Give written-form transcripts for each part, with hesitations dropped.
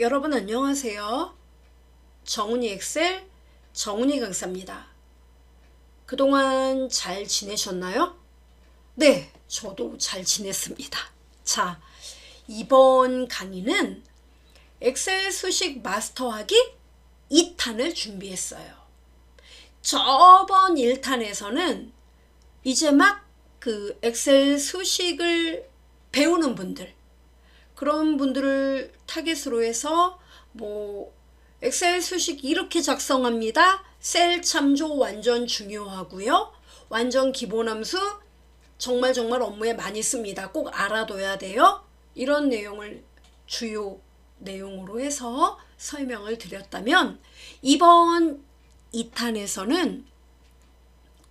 여러분 안녕하세요. 정은이 엑셀 정은이 강사입니다. 그동안 잘 지내셨나요? 네, 저도 잘 지냈습니다. 자, 이번 강의는 엑셀 수식 마스터하기 2탄을 준비했어요. 저번 1탄에서는 이제 막 그 엑셀 수식을 배우는 분들, 그런 분들을 타겟으로 해서 엑셀 수식 이렇게 작성합니다. 셀 참조 완전 중요하고요. 완전 기본 함수 정말 업무에 많이 씁니다. 꼭 알아둬야 돼요. 이런 내용을 주요 내용으로 해서 설명을 드렸다면 이번 2탄에서는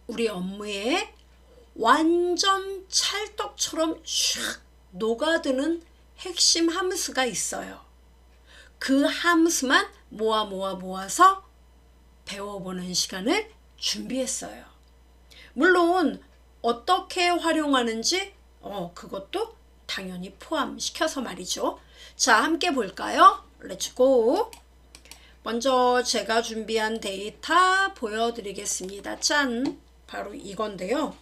우리 업무에 완전 찰떡처럼 샥 녹아드는 핵심 함수가 있어요. 그 함수만 모아서 배워보는 시간을 준비했어요. 물론 어떻게 활용하는지 그것도 당연히 포함시켜서 말이죠. 자, 함께 볼까요? 렛츠고! 먼저 제가 준비한 데이터 보여드리겠습니다. 짠! 바로 이건데요.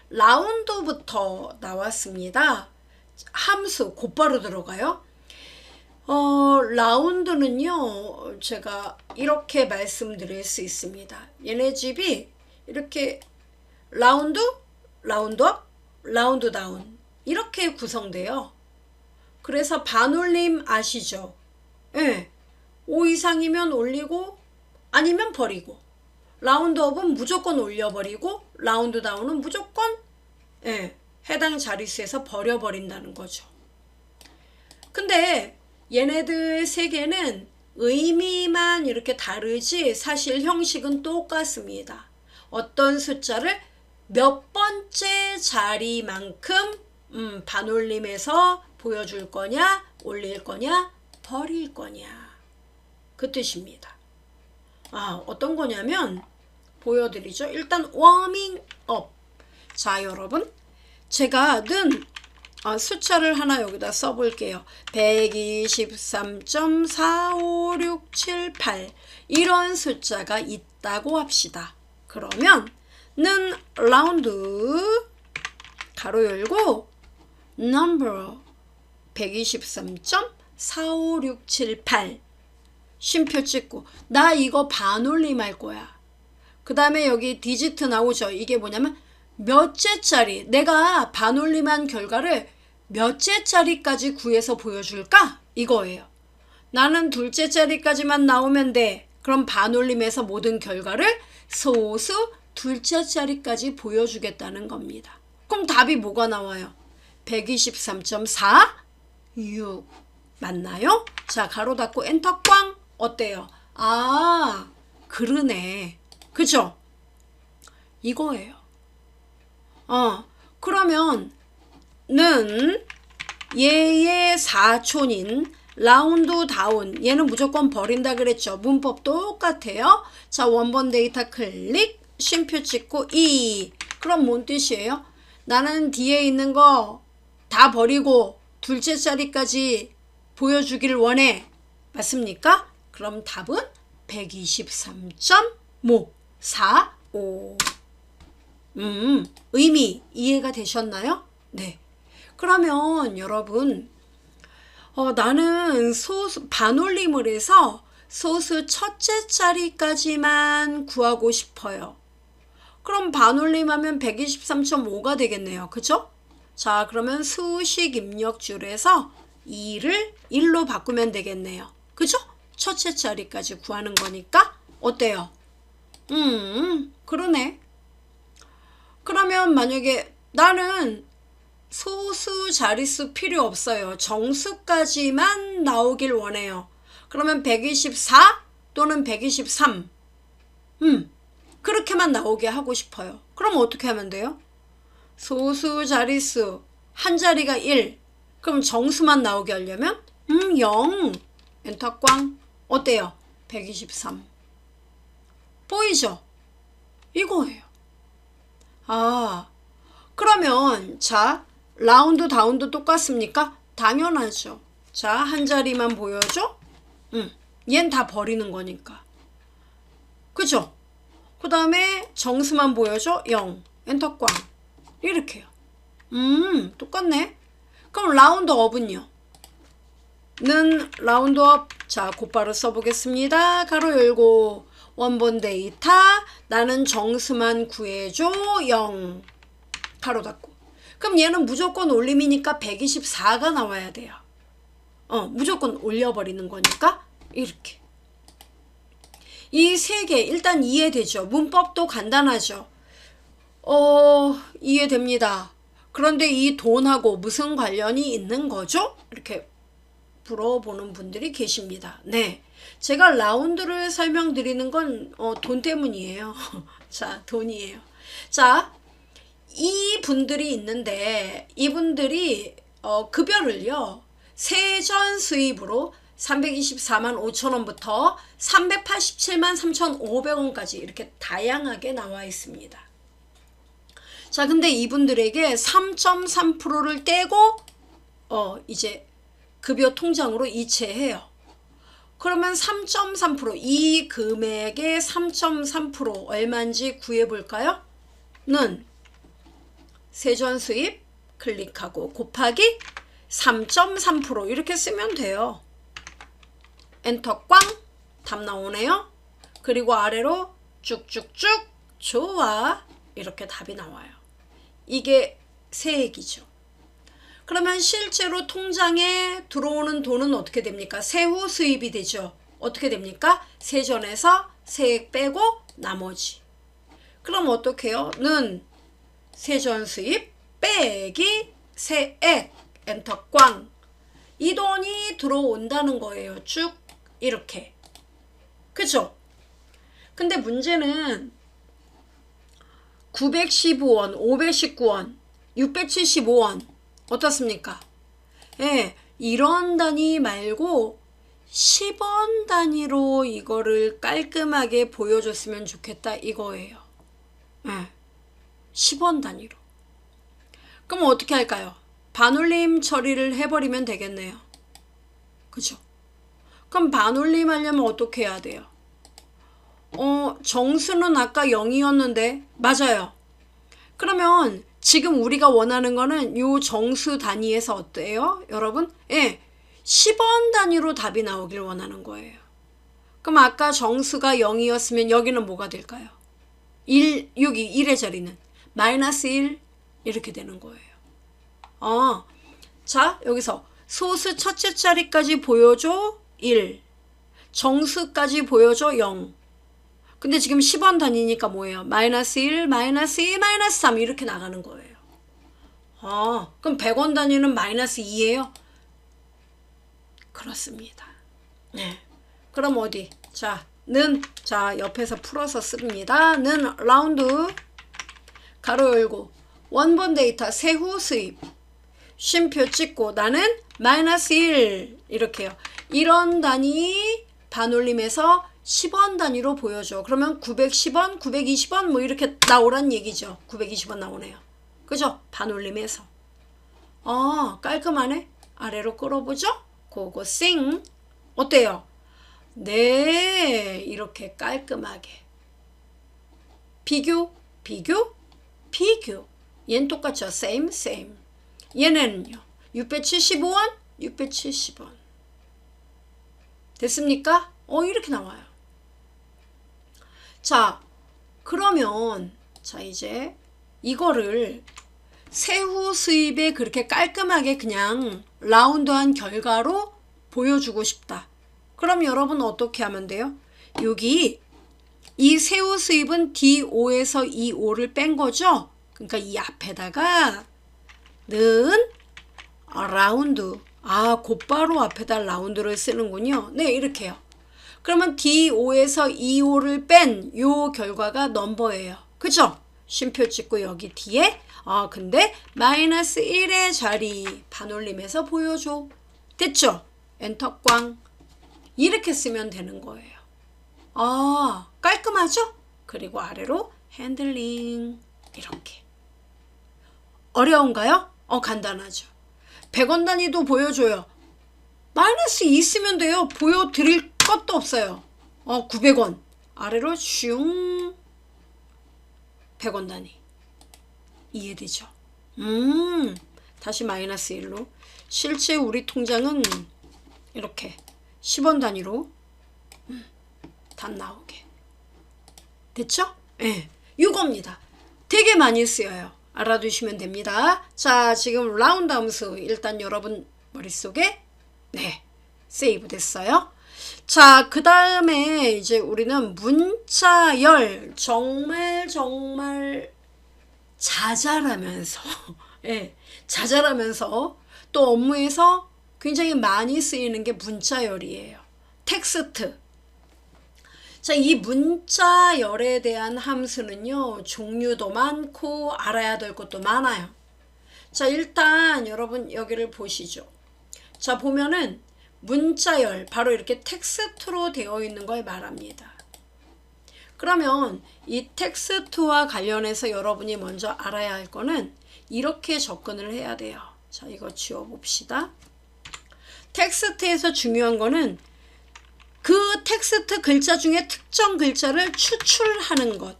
라운드부터 나왔습니다. 함수 곧바로 들어가요. 라운드는요, 제가 이렇게 말씀드릴 수 있습니다. 얘네 집이 이렇게 라운드, 라운드업, 라운드 다운 이렇게 구성돼요. 그래서 반올림 아시죠? 예. 5 이상이면 올리고 아니면 버리고, 라운드업은 무조건 올려버리고 라운드 다운은 무조건 해당 자릿수에서 버려버린다는 거죠. 근데 얘네들 세 개는 의미만 이렇게 다르지 사실 형식은 똑같습니다. 어떤 숫자를 몇 번째 자리만큼 반올림해서 보여줄 거냐, 올릴 거냐, 버릴 거냐, 그 뜻입니다. 어떤 거냐면 보여드리죠. 일단 워밍업. 자, 여러분, 제가 숫자를 하나 여기다 써볼게요. 123.45678 이런 숫자가 있다고 합시다. 그러면 는 라운드 가로 열고 number 123.45678 쉼표 찍고 나 이거 반올림 할 거야. 그 다음에 여기 디지트 나오죠. 이게 뭐냐면 몇째 자리, 내가 반올림한 결과를 몇째 자리까지 구해서 보여줄까? 이거예요. 나는 둘째 자리까지만 나오면 돼. 그럼 반올림해서 모든 결과를 소수 둘째 자리까지 보여주겠다는 겁니다. 그럼 답이 뭐가 나와요? 123.46 맞나요? 자, 가로 닫고 엔터 꽝. 어때요? 그러네. 그죠? 이거예요. 그러면 는 얘의 사촌인 라운드 다운, 얘는 무조건 버린다 그랬죠. 문법 똑같아요. 자, 원본 데이터 클릭, 쉼표 찍고 그럼 뭔 뜻이에요? 나는 뒤에 있는 거 다 버리고 둘째 자리까지 보여주길 원해. 맞습니까? 그럼 답은 123.45. 의미 이해가 되셨나요? 네. 그러면 여러분, 나는 반올림을 해서 소수 첫째 자리까지만 구하고 싶어요. 그럼 반올림하면 123.5가 되겠네요. 그죠? 자, 그러면 수식 입력줄에서 2를 1로 바꾸면 되겠네요. 그죠? 첫째 자리까지 구하는 거니까 어때요? 그러네. 그러면 만약에 나는 소수 자릿수 필요 없어요. 정수까지만 나오길 원해요. 그러면 124 또는 123 그렇게만 나오게 하고 싶어요. 그럼 어떻게 하면 돼요? 소수 자릿수 한 자리가 1. 그럼 정수만 나오게 하려면 0 엔터 꽝. 어때요? 123 보이죠? 이거예요. 그러면 자, 라운드 다운도 똑같습니까? 당연하죠. 자, 한 자리만 보여줘. 얜 다 버리는 거니까. 그죠? 그 다음에 정수만 보여줘. 0. 엔터 꽝. 이렇게요. 똑같네. 그럼 라운드업은요? 는 라운드업. 자, 곧바로 써보겠습니다. 가로 열고 원본 데이터. 나는 정수만 구해줘. 0. 가로 닫고. 그럼 얘는 무조건 올림이니까 124가 나와야 돼요. 무조건 올려버리는 거니까 이렇게. 이 세 개 일단 이해되죠? 문법도 간단하죠? 이해됩니다. 그런데 이 돈하고 무슨 관련이 있는 거죠? 이렇게 물어보는 분들이 계십니다. 네. 제가 라운드를 설명드리는 건 돈 때문이에요. 자, 돈이에요. 자, 이 분들이 있는데 이분들이 급여를요. 세전 수입으로 324만 5천원부터 387만 3,500원까지 이렇게 다양하게 나와 있습니다. 자, 근데 이분들에게 3.3%를 떼고 이제 급여 통장으로 이체해요. 그러면 3.3% 이 금액의 3.3% 얼마인지 구해볼까요? 는 세전 수입 클릭하고 곱하기 3.3% 이렇게 쓰면 돼요. 엔터 꽝. 답 나오네요. 그리고 아래로 쭉쭉쭉. 좋아. 이렇게 답이 나와요. 이게 세액이죠. 그러면 실제로 통장에 들어오는 돈은 어떻게 됩니까? 세후 수입이 되죠. 어떻게 됩니까? 세전에서 세액 빼고 나머지. 그럼 어떻게 해요? 는 세전 수입 빼기 세액. 엔터 꽝. 이 돈이 들어온다는 거예요. 쭉 이렇게. 그죠? 근데 문제는 915원, 519원, 675원 어떻습니까? 예, 이런 단위 말고 10원 단위로 이거를 깔끔하게 보여줬으면 좋겠다 이거예요. 예, 10원 단위로. 그럼 어떻게 할까요? 반올림 처리를 해버리면 되겠네요. 그죠? 그럼 반올림 하려면 어떻게 해야 돼요? 정수는 아까 0이었는데 맞아요. 그러면 지금 우리가 원하는 거는 요 정수 단위에서 어때요? 여러분? 예, 10원 단위로 답이 나오길 원하는 거예요. 그럼 아까 정수가 0이었으면 여기는 뭐가 될까요? 1, 여기 1의 자리는 마이너스 1 이렇게 되는 거예요. 자, 여기서 소수 첫째 자리까지 보여줘 1, 정수까지 보여줘 0. 근데 지금 10원 단위니까 뭐예요? 마이너스 1, 마이너스 2, 마이너스 3 이렇게 나가는 거예요. 그럼 100원 단위는 마이너스 2예요? 그렇습니다. 네. 그럼 어디? 자, 자, 옆에서 풀어서 씁니다. 는 라운드 가로 열고 원본 데이터 세후 수입 쉼표 찍고 나는 마이너스 1 이렇게요. 이런 단위 반올림에서 10원 단위로 보여줘. 그러면 910원, 920원 뭐 이렇게 나오란 얘기죠. 920원 나오네요. 그죠? 반올림에서. 깔끔하네. 아래로 끌어보죠. 고고싱. 어때요? 네, 이렇게 깔끔하게. 비교, 비교, 비교. 얘는 똑같죠. same, same. 얘네는요. 675원, 670원. 됐습니까? 이렇게 나와요. 자, 그러면 자 이제 이거를 세후 수입에 그렇게 깔끔하게 그냥 라운드한 결과로 보여주고 싶다. 그럼 여러분 어떻게 하면 돼요? 여기 이 세후 수입은 D5에서 이 5를 뺀 거죠? 그러니까 이 앞에다가 는 라운드. 곧바로 앞에다 라운드를 쓰는군요. 네, 이렇게요. 그러면 D5에서 E5를 뺀 요 결과가 넘버예요. 그죠? 쉼표 찍고 여기 뒤에 근데 마이너스 1의 자리 반올림해서 보여줘. 됐죠? 엔터 꽝. 이렇게 쓰면 되는 거예요. 깔끔하죠? 그리고 아래로 핸들링 이렇게. 어려운가요? 간단하죠. 100원 단위도 보여줘요. 마이너스 2 쓰면 돼요. 보여드릴 것도 없어요. 900원. 아래로 슝 100원 단위. 이해되죠? 다시 마이너스 1로. 실제 우리 통장은 이렇게 10원 단위로 답 나오게. 됐죠? 예. 이겁니다. 되게 많이 쓰여요. 알아두시면 됩니다. 자, 지금 라운드 함수 일단 여러분 머릿속에 세이브 됐어요. 자, 그 다음에 이제 우리는 문자열 정말 자잘하면서 자잘하면서 또 업무에서 굉장히 많이 쓰이는 게 문자열이에요. 텍스트. 자, 이 문자열에 대한 함수는요, 종류도 많고 알아야 될 것도 많아요. 자, 일단 여러분 여기를 보시죠. 자, 보면은 문자열, 바로 이렇게 텍스트로 되어 있는 걸 말합니다. 그러면 이 텍스트와 관련해서 여러분이 먼저 알아야 할 거는 이렇게 접근을 해야 돼요. 자, 이거 지워봅시다. 텍스트에서 중요한 거는 그 텍스트 글자 중에 특정 글자를 추출하는 것.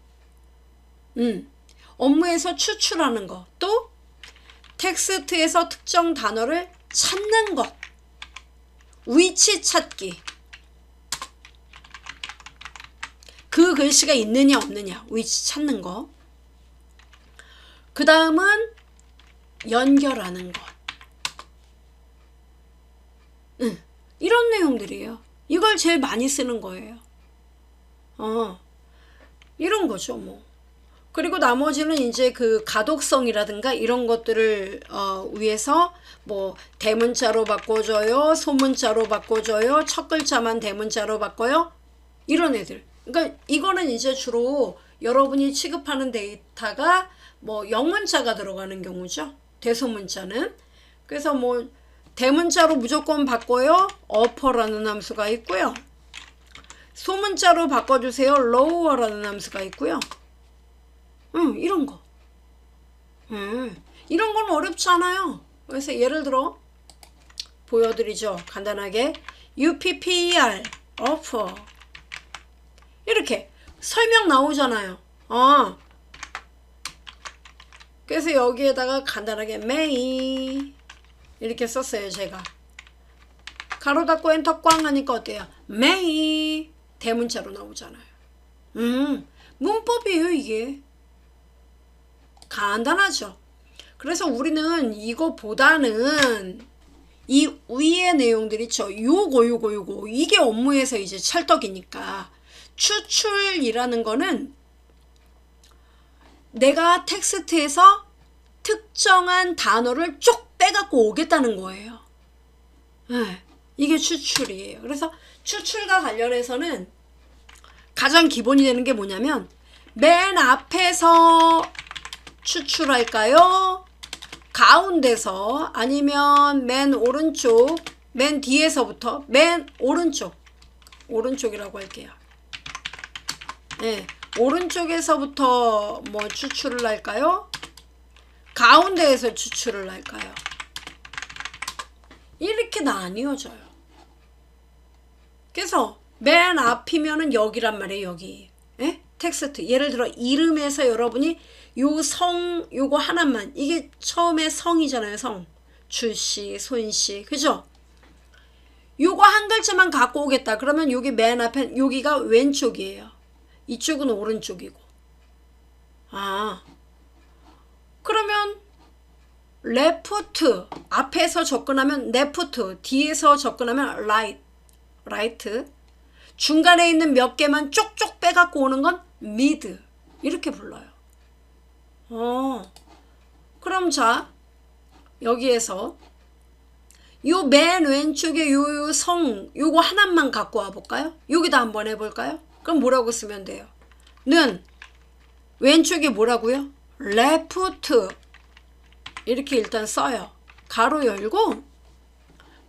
업무에서 추출하는 것. 또 텍스트에서 특정 단어를 찾는 것. 위치 찾기. 그 글씨가 있느냐 없느냐. 위치 찾는 거. 그 다음은 연결하는 것. 이런 내용들이에요. 이걸 제일 많이 쓰는 거예요. 이런 거죠, 뭐. 그리고 나머지는 이제 그 가독성이라든가 이런 것들을 위해서 뭐 대문자로 바꿔줘요, 소문자로 바꿔줘요, 첫 글자만 대문자로 바꿔요. 이런 애들. 그러니까 이거는 이제 주로 여러분이 취급하는 데이터가 뭐 영문자가 들어가는 경우죠. 대소문자는. 그래서 뭐 대문자로 무조건 바꿔요. 어퍼라는 함수가 있고요. 소문자로 바꿔주세요. lower라는 함수가 있고요. 이런 거. 이런 건 어렵지 않아요. 그래서 예를 들어 보여드리죠. 간단하게 UPPER, offer 이렇게 설명 나오잖아요. 그래서 여기에다가 간단하게 may 이렇게 썼어요. 제가 가로 닫고 엔터 꽝 하니까 어때요? may 대문자로 나오잖아요. 문법이에요. 이게 간단하죠. 그래서 우리는 이거보다는 이 위의 내용들 있죠. 요거 이게 업무에서 이제 찰떡이니까 추출이라는 거는 내가 텍스트에서 특정한 단어를 쭉 빼갖고 오겠다는 거예요. 이게 추출이에요. 그래서 추출과 관련해서는 가장 기본이 되는 게 뭐냐면 맨 앞에서 추출할까요? 가운데서 아니면 맨 오른쪽, 맨 뒤에서부터 맨 오른쪽이라고 할게요. 오른쪽에서부터 뭐 추출을 할까요? 가운데에서 추출을 할까요? 이렇게 나뉘어져요. 그래서 맨 앞이면은 여기란 말이에요. 여기. 텍스트. 예를 들어 이름에서 여러분이 요 성 요거 하나만, 이게 처음에 성이잖아요. 성. 주씨, 손씨. 그죠? 요거 한 글자만 갖고 오겠다. 그러면 여기 맨 앞에 여기가 왼쪽이에요. 이쪽은 오른쪽이고. 그러면 레프트 앞에서 접근하면 레프트, 뒤에서 접근하면 라이트, 중간에 있는 몇 개만 쪽쪽 빼갖고 오는 건 미드 이렇게 불러요. 그럼 자 여기에서 요 맨 왼쪽에 요 성 요거 하나만 갖고 와 볼까요? 여기다 한번 해볼까요? 그럼 뭐라고 쓰면 돼요? 는 왼쪽에 뭐라고요? 레프트 이렇게 일단 써요. 가로 열고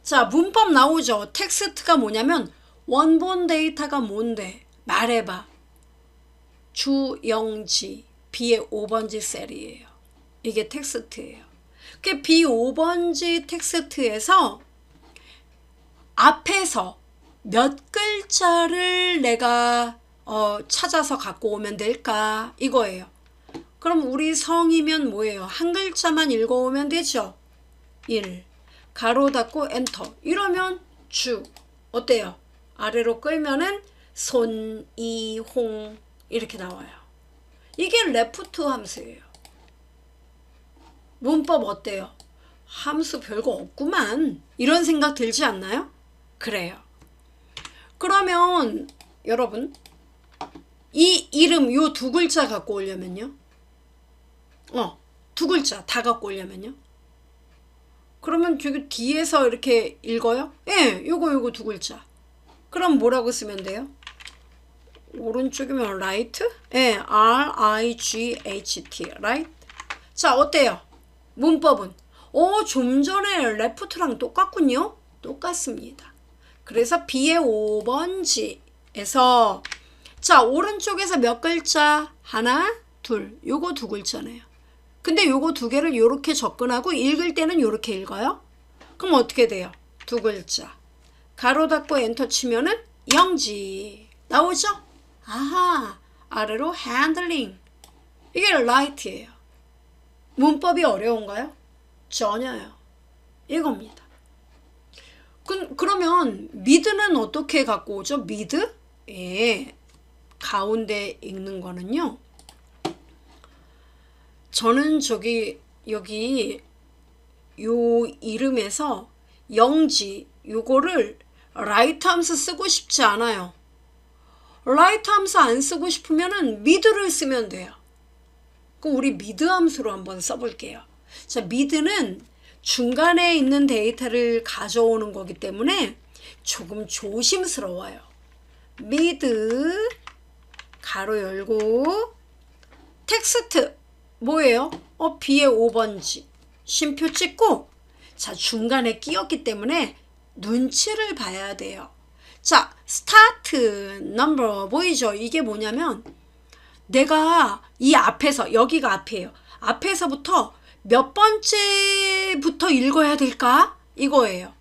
자 문법 나오죠. 텍스트가 뭐냐면 원본 데이터가 뭔데? 말해봐. 주영지 B의 5번지 셀이에요. 이게 텍스트예요. 그 B 5번지 텍스트에서 앞에서 몇 글자를 내가 찾아서 갖고 오면 될까? 이거예요. 그럼 우리 성이면 뭐예요? 한 글자만 읽어오면 되죠? 1. 가로 닫고 엔터. 이러면 주. 어때요? 아래로 끌면은 손, 이, 홍 이렇게 나와요. 이게 레프트 함수예요. 문법 어때요? 함수 별거 없구만. 이런 생각 들지 않나요? 그래요. 그러면 여러분 이 이름 요 두 글자 갖고 오려면요. 두 글자 다 갖고 오려면요. 그러면 저기 뒤에서 이렇게 읽어요? 예, 요거 두 글자. 그럼 뭐라고 쓰면 돼요? 오른쪽이면 right? 예, R-I-G-H-T, right? 자, 어때요? 문법은? 좀 전에 left랑 똑같군요? 똑같습니다. 그래서 B의 5번지에서 자, 오른쪽에서 몇 글자? 하나, 둘. 요거 두 글자네요. 근데 요거 두 개를 요렇게 접근하고 읽을 때는 요렇게 읽어요. 그럼 어떻게 돼요? 두 글자. 가로 닫고 엔터 치면은 영지. 나오죠? 아하. 아래로 handling. 이게 right예요. 문법이 어려운가요? 전혀요. 이겁니다. 그러면 mid는 어떻게 갖고 오죠? mid? 예. 가운데 읽는 거는요. 저는 여기 요 이름에서 영지 요거를 라이트 함수 쓰고 싶지 않아요. 라이트 함수 안 쓰고 싶으면은 미드를 쓰면 돼요. 그럼 우리 미드 함수로 한번 써볼게요. 자, 미드는 중간에 있는 데이터를 가져오는 거기 때문에 조금 조심스러워요. 미드 가로 열고 텍스트 뭐예요? B의 5번지 쉼표 찍고 자 중간에 끼었기 때문에 눈치를 봐야 돼요. 자 스타트 넘버 보이죠? 이게 뭐냐면 내가 이 앞에서 여기가 앞이에요. 앞에서부터 몇 번째부터 읽어야 될까? 이거예요.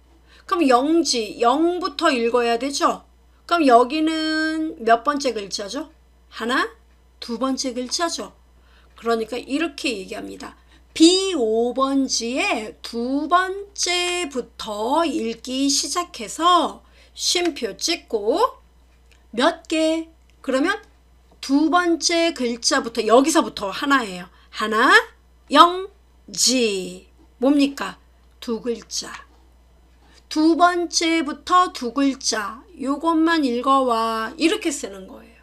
그럼 0부터 읽어야 되죠? 그럼 여기는 몇 번째 글자죠? 하나, 두 번째 글자죠. 그러니까 이렇게 얘기합니다. B5번지에 두 번째부터 읽기 시작해서 쉼표 찍고 몇 개? 그러면 두 번째 글자부터 여기서부터 하나예요. 하나, 영지. 뭡니까? 두 글자. 두 번째부터 두 글자. 요것만 읽어와. 이렇게 쓰는 거예요.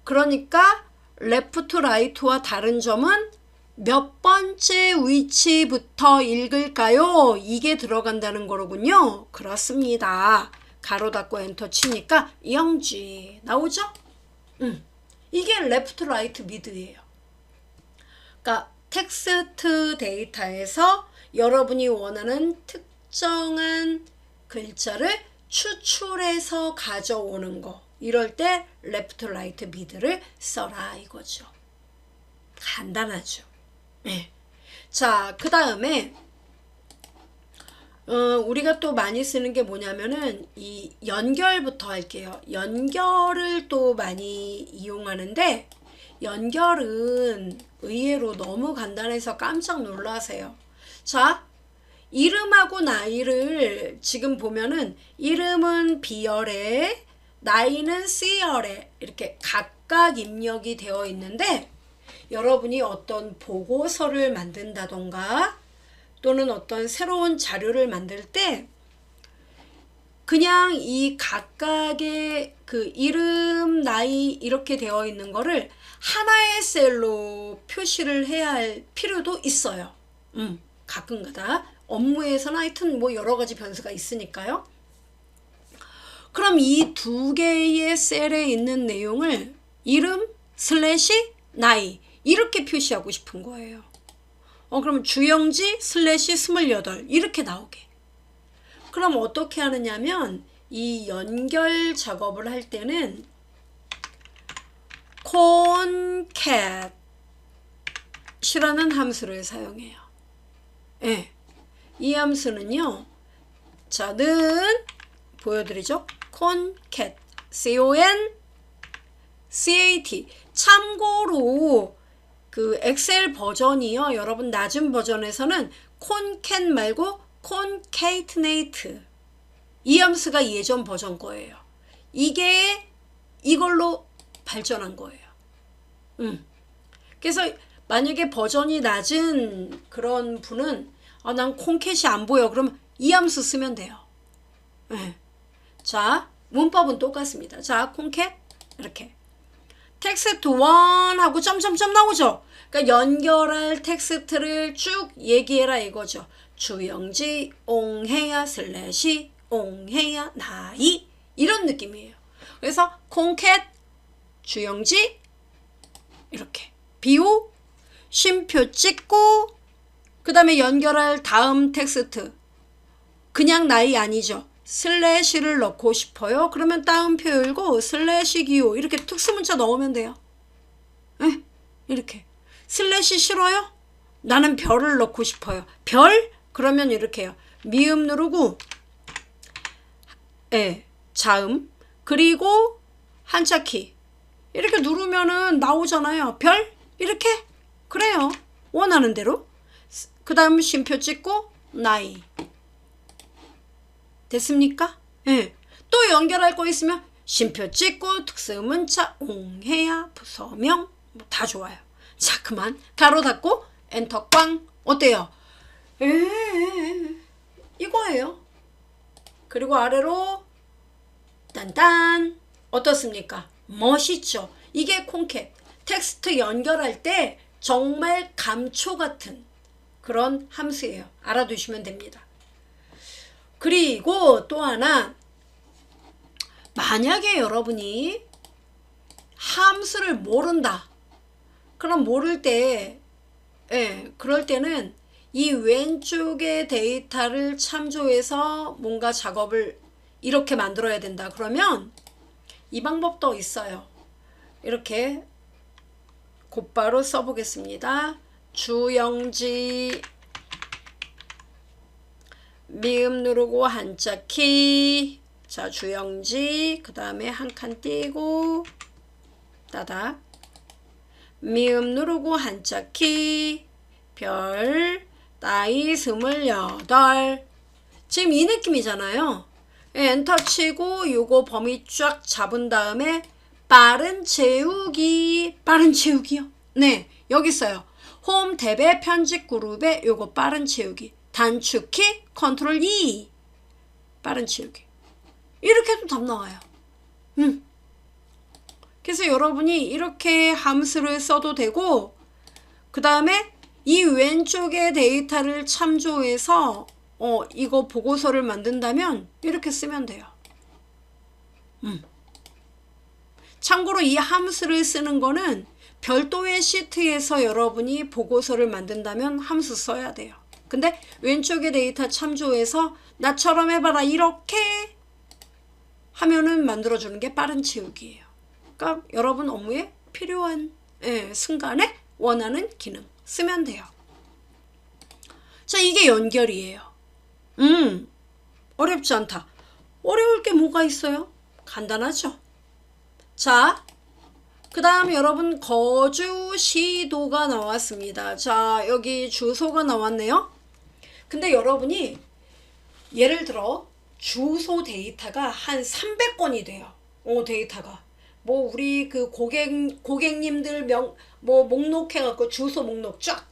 그러니까 레프트 라이트와 다른 점은 몇 번째 위치부터 읽을까요? 이게 들어간다는 거로군요. 그렇습니다. 가로 닫고 엔터 치니까 영지 나오죠? 이게 레프트 라이트 미드예요. 그러니까 텍스트 데이터에서 여러분이 원하는 특정한 글자를 추출해서 가져오는 거. 이럴 때 레프트 라이트 미드를 써라 이거죠. 간단하죠. 네. 자, 그 다음에 우리가 또 많이 쓰는 게 뭐냐면은 이 연결부터 할게요. 연결을 또 많이 이용하는데 연결은 의외로 너무 간단해서 깜짝 놀라세요. 자, 이름하고 나이를 지금 보면은 이름은 B열에 나이는 C열에 이렇게 각각 입력이 되어 있는데 여러분이 어떤 보고서를 만든다던가 또는 어떤 새로운 자료를 만들 때 그냥 이 각각의 그 이름, 나이 이렇게 되어 있는 거를 하나의 셀로 표시를 해야 할 필요도 있어요. 가끔가다 업무에서는 하여튼 뭐 여러 가지 변수가 있으니까요. 그럼 이 두 개의 셀에 있는 내용을 이름 슬래시 나이 이렇게 표시하고 싶은 거예요. 그럼 주영지 슬래시 28 이렇게 나오게. 그럼 어떻게 하느냐면 이 연결 작업을 할 때는 concat 이라는 함수를 사용해요. 이 함수는요 자, 는 보여드리죠. concat, C-O-N-C-A-T. 참고로 그 엑셀 버전이요, 여러분 낮은 버전에서는 concat 말고 concatenate 이 함수가 예전 버전 거예요. 이게 이걸로 발전한 거예요. 그래서 만약에 버전이 낮은 그런 분은 난 콘캣이 안 보여. 그러면 이 함수 쓰면 돼요. 네. 자, 문법은 똑같습니다. 자, 콘캣 이렇게 텍스트 1 하고 점점점 나오죠. 그러니까 연결할 텍스트를 쭉 얘기해라 이거죠. 주영지 옹해야 슬래시 옹해야 나이 이런 느낌이에요. 그래서 콘캣 주영지 이렇게 비호 쉼표 찍고 그 다음에 연결할 다음 텍스트 그냥 나이 아니죠. 슬래시를 넣고 싶어요. 그러면 따옴표 열고 슬래시 기호 이렇게 특수문자 넣으면 돼요. 네? 이렇게 슬래시 싫어요? 나는 별을 넣고 싶어요. 별? 그러면 이렇게 해요. 미음 누르고 자음 그리고 한자키 이렇게 누르면은 나오잖아요. 별? 이렇게? 그래요. 원하는 대로. 그 다음 쉼표 찍고 나이. 됐습니까? 예. 또 연결할 거 있으면 쉼표 찍고 특수문자 옹해야 부서명 뭐 다 좋아요. 자, 그만. 가로 닫고 엔터 꽝. 어때요? 이거예요. 그리고 아래로 딴딴. 어떻습니까? 멋있죠? 이게 콘캣. 텍스트 연결할 때 정말 감초 같은 그런 함수예요. 알아두시면 됩니다. 그리고 또 하나, 만약에 여러분이 함수를 모른다. 그럼 모를 때, 그럴 때는 이 왼쪽의 데이터를 참조해서 뭔가 작업을 이렇게 만들어야 된다. 그러면 이 방법도 있어요. 이렇게 곧바로 써보겠습니다. 주영지 미음 누르고 한자키. 자, 주영지 그 다음에 한 칸 띄고 따닥 미음 누르고 한자키 별 나이 28. 지금 이 느낌이잖아요. 엔터 치고 요거 범위 쫙 잡은 다음에 빠른 채우기. 빠른 채우기요? 네, 여기 있어요. 홈 탭에 편집 그룹에 요거 빠른 채우기. 단축키 컨트롤 E. 빠른 채우기. 이렇게 해도 답 나와요. 그래서 여러분이 이렇게 함수를 써도 되고 그 다음에 이 왼쪽의 데이터를 참조해서 이거 보고서를 만든다면 이렇게 쓰면 돼요. 참고로 이 함수를 쓰는 거는 별도의 시트에서 여러분이 보고서를 만든다면 함수 써야 돼요. 근데 왼쪽의 데이터 참조해서 나처럼 해봐라 이렇게 하면은 만들어주는 게 빠른 채우기예요. 그러니까 여러분 업무에 필요한 순간에 원하는 기능 쓰면 돼요. 자, 이게 연결이에요. 어렵지 않다. 어려울 게 뭐가 있어요? 간단하죠. 자, 그 다음 여러분 거주 시도가 나왔습니다. 자, 여기 주소가 나왔네요. 근데 여러분이 예를 들어 주소 데이터가 한 300건이 돼요. 데이터가. 뭐 우리 그 고객님들 목록해갖고 주소 목록 쫙.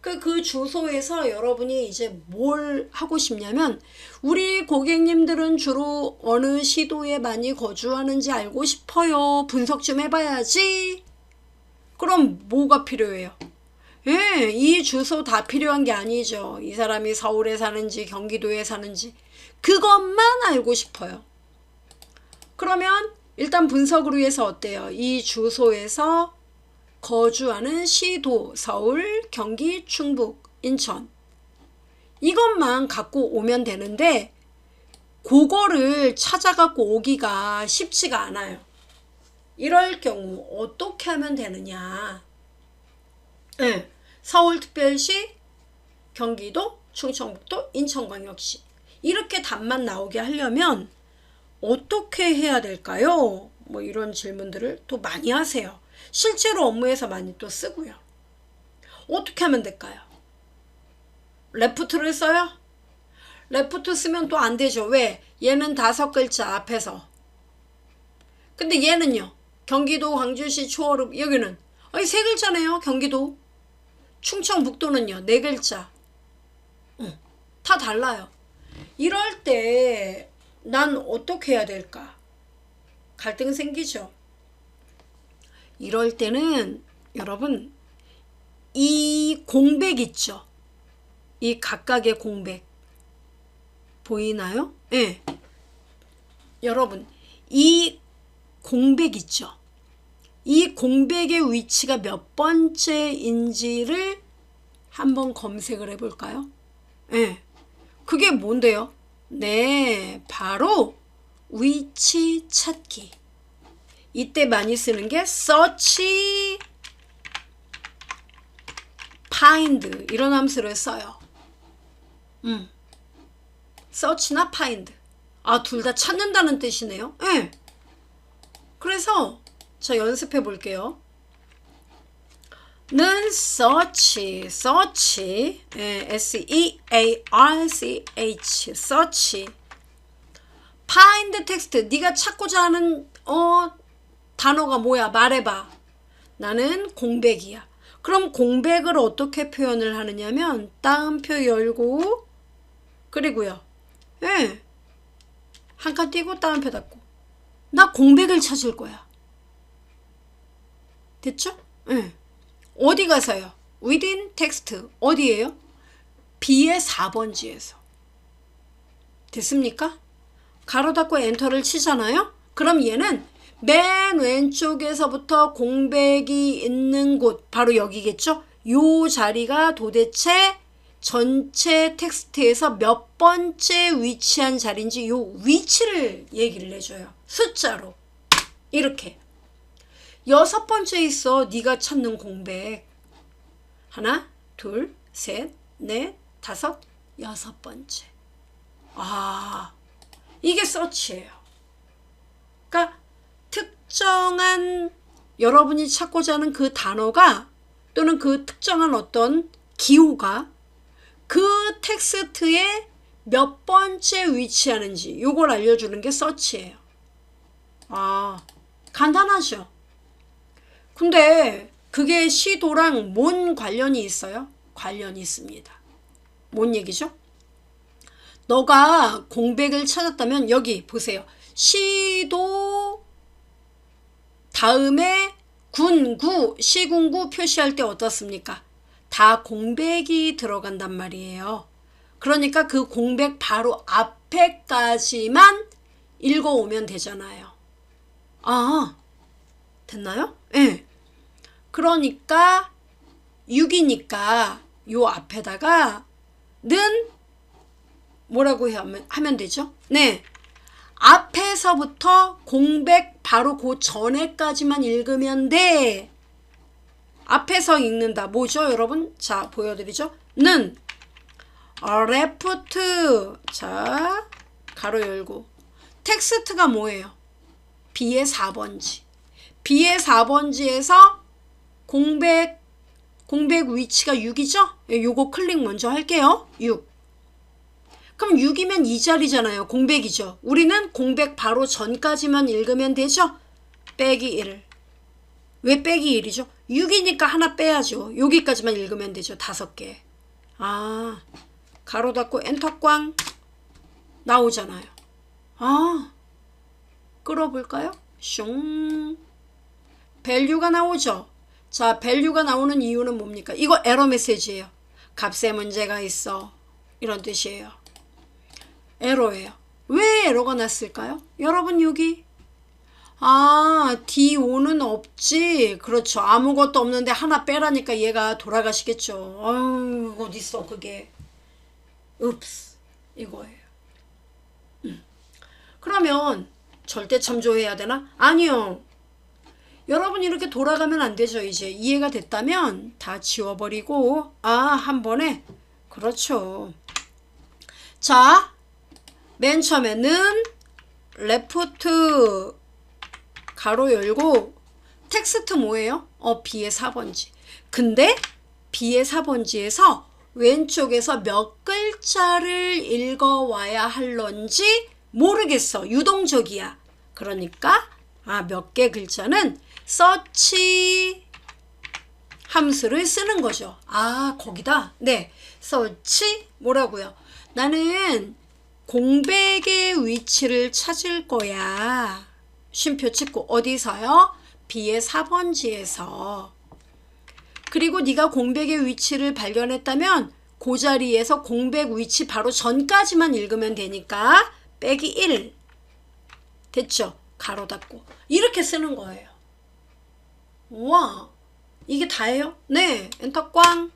그 주소에서 여러분이 이제 뭘 하고 싶냐면 우리 고객님들은 주로 어느 시도에 많이 거주하는지 알고 싶어요. 분석 좀 해봐야지. 그럼 뭐가 필요해요? 이 주소 다 필요한 게 아니죠. 이 사람이 서울에 사는지 경기도에 사는지 그것만 알고 싶어요. 그러면 일단 분석을 위해서 어때요? 이 주소에서 거주하는 시도, 서울, 경기, 충북, 인천 이것만 갖고 오면 되는데 그거를 찾아갖고 오기가 쉽지가 않아요. 이럴 경우 어떻게 하면 되느냐? 서울특별시, 경기도, 충청북도, 인천광역시 이렇게 답만 나오게 하려면 어떻게 해야 될까요? 뭐 이런 질문들을 또 많이 하세요. 실제로 업무에서 많이 또 쓰고요. 어떻게 하면 될까요? 레프트를 써요? 레프트 쓰면 또 안 되죠. 왜? 얘는 5글자 앞에서. 근데 얘는요. 경기도, 광주시, 초월읍 여기는 3글자네요. 경기도. 충청북도는요. 4글자. 다 달라요. 이럴 때 난 어떻게 해야 될까? 갈등 생기죠. 이럴 때는 여러분 이 공백 있죠. 이 각각의 공백 보이나요? 예. 네. 여러분 이 공백 있죠. 이 공백의 위치가 몇 번째인지를 한번 검색을 해볼까요? 네. 그게 뭔데요? 네, 바로 위치 찾기. 이때 많이 쓰는 게 search, find 이런 함수를 써요. search나 find. 둘 다 찾는다는 뜻이네요. 네. 그래서 자 연습해 볼게요. 는 search, S-E-A-R-C-H, search. find text, 네가 찾고자 하는 단어가 뭐야? 말해봐. 나는 공백이야. 그럼 공백을 어떻게 표현을 하느냐면 따옴표 열고 그리고요. 예. 한 칸 띄고 따옴표 닫고. 나 공백을 찾을 거야. 됐죠? 예. 어디 가서요? within text 어디예요? B의 4번지에서. 됐습니까? 가로 닫고 엔터를 치잖아요? 그럼 얘는 맨 왼쪽에서부터 공백이 있는 곳 바로 여기겠죠? 요 자리가 도대체 전체 텍스트에서 몇 번째 위치한 자리인지 요 위치를 얘기를 해줘요. 숫자로. 이렇게. 6번째 있어. 네가 찾는 공백. 하나, 둘, 셋, 넷, 다섯, 6번째. 이게 서치예요. 그러니까 특정한 여러분이 찾고자 하는 그 단어가 또는 그 특정한 어떤 기호가 그 텍스트에 몇 번째 위치하는지 요걸 알려주는 게 서치예요. 간단하죠? 근데 그게 시도랑 뭔 관련이 있어요? 관련이 있습니다. 뭔 얘기죠? 너가 공백을 찾았다면 여기 보세요. 시도 다음에 군구, 시군구 표시할 때 어떻습니까? 다 공백이 들어간단 말이에요. 그러니까 그 공백 바로 앞에까지만 읽어오면 되잖아요. 됐나요? 네. 그러니까 6이니까 요 앞에다가 는 뭐라고 하면 되죠? 네. 앞에서부터 공백 바로 그 전에까지만 읽으면 돼. 앞에서 읽는다. 뭐죠, 여러분? 자, 보여드리죠? 는 left. 자, 가로 열고. 텍스트가 뭐예요? B의 4번지. B의 4번지에서 공백 위치가 6이죠? 요거 클릭 먼저 할게요. 6. 그럼 6이면 이 자리잖아요. 공백이죠. 우리는 공백 바로 전까지만 읽으면 되죠? 빼기 1. 왜 빼기 1이죠? 6이니까 하나 빼야죠. 여기까지만 읽으면 되죠. 5개. 가로 닫고 엔터 꽝 나오잖아요. 끌어볼까요? 슝. 밸류가 나오죠. 자, 밸류가 나오는 이유는 뭡니까? 이거 에러 메시지예요. 값에 문제가 있어. 이런 뜻이에요. 에러예요. 왜 에러가 났을까요? 여러분 여기 D5는 없지. 그렇죠. 아무것도 없는데 하나 빼라니까 얘가 돌아가시겠죠. 어딨어 그게. 읍스. 이거예요. 그러면 절대 참조해야 되나? 아니요. 여러분 이렇게 돌아가면 안 되죠. 이제 이해가 됐다면 다 지워버리고 한 번에. 그렇죠. 자, 맨 처음에는 레프트 가로 열고 텍스트 뭐예요? B의 4번지. 근데 B의 4번지에서 왼쪽에서 몇 글자를 읽어와야 할런지 모르겠어. 유동적이야. 그러니까 몇 개 글자는 search 함수를 쓰는 거죠. 거기다 네, search 뭐라고요? 나는 공백의 위치를 찾을 거야. 쉼표 찍고 어디서요? B의 4번지에서. 그리고 네가 공백의 위치를 발견했다면 그 자리에서 공백 위치 바로 전까지만 읽으면 되니까 빼기 1 됐죠? 가로 닫고 이렇게 쓰는 거예요. 와, 이게 다예요? 네, 엔터 꽝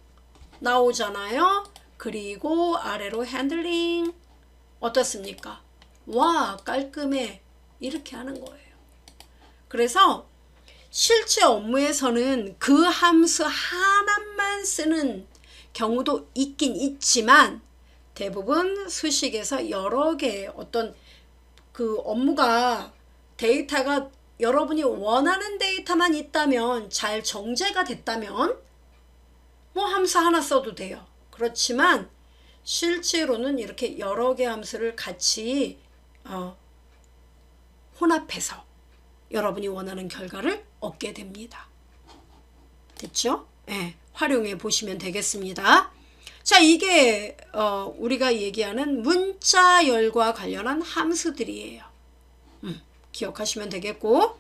나오잖아요. 그리고 아래로 핸들링 어떻습니까? 와, 깔끔해. 이렇게 하는 거예요. 그래서 실제 업무에서는 그 함수 하나만 쓰는 경우도 있긴 있지만 대부분 수식에서 여러 개의 어떤 그 업무가 데이터가 여러분이 원하는 데이터만 있다면 잘 정제가 됐다면 뭐 함수 하나 써도 돼요. 그렇지만 실제로는 이렇게 여러 개 함수를 같이 혼합해서 여러분이 원하는 결과를 얻게 됩니다. 됐죠? 네, 활용해 보시면 되겠습니다. 자, 이게 우리가 얘기하는 문자열과 관련한 함수들이에요. 기억하시면 되겠고,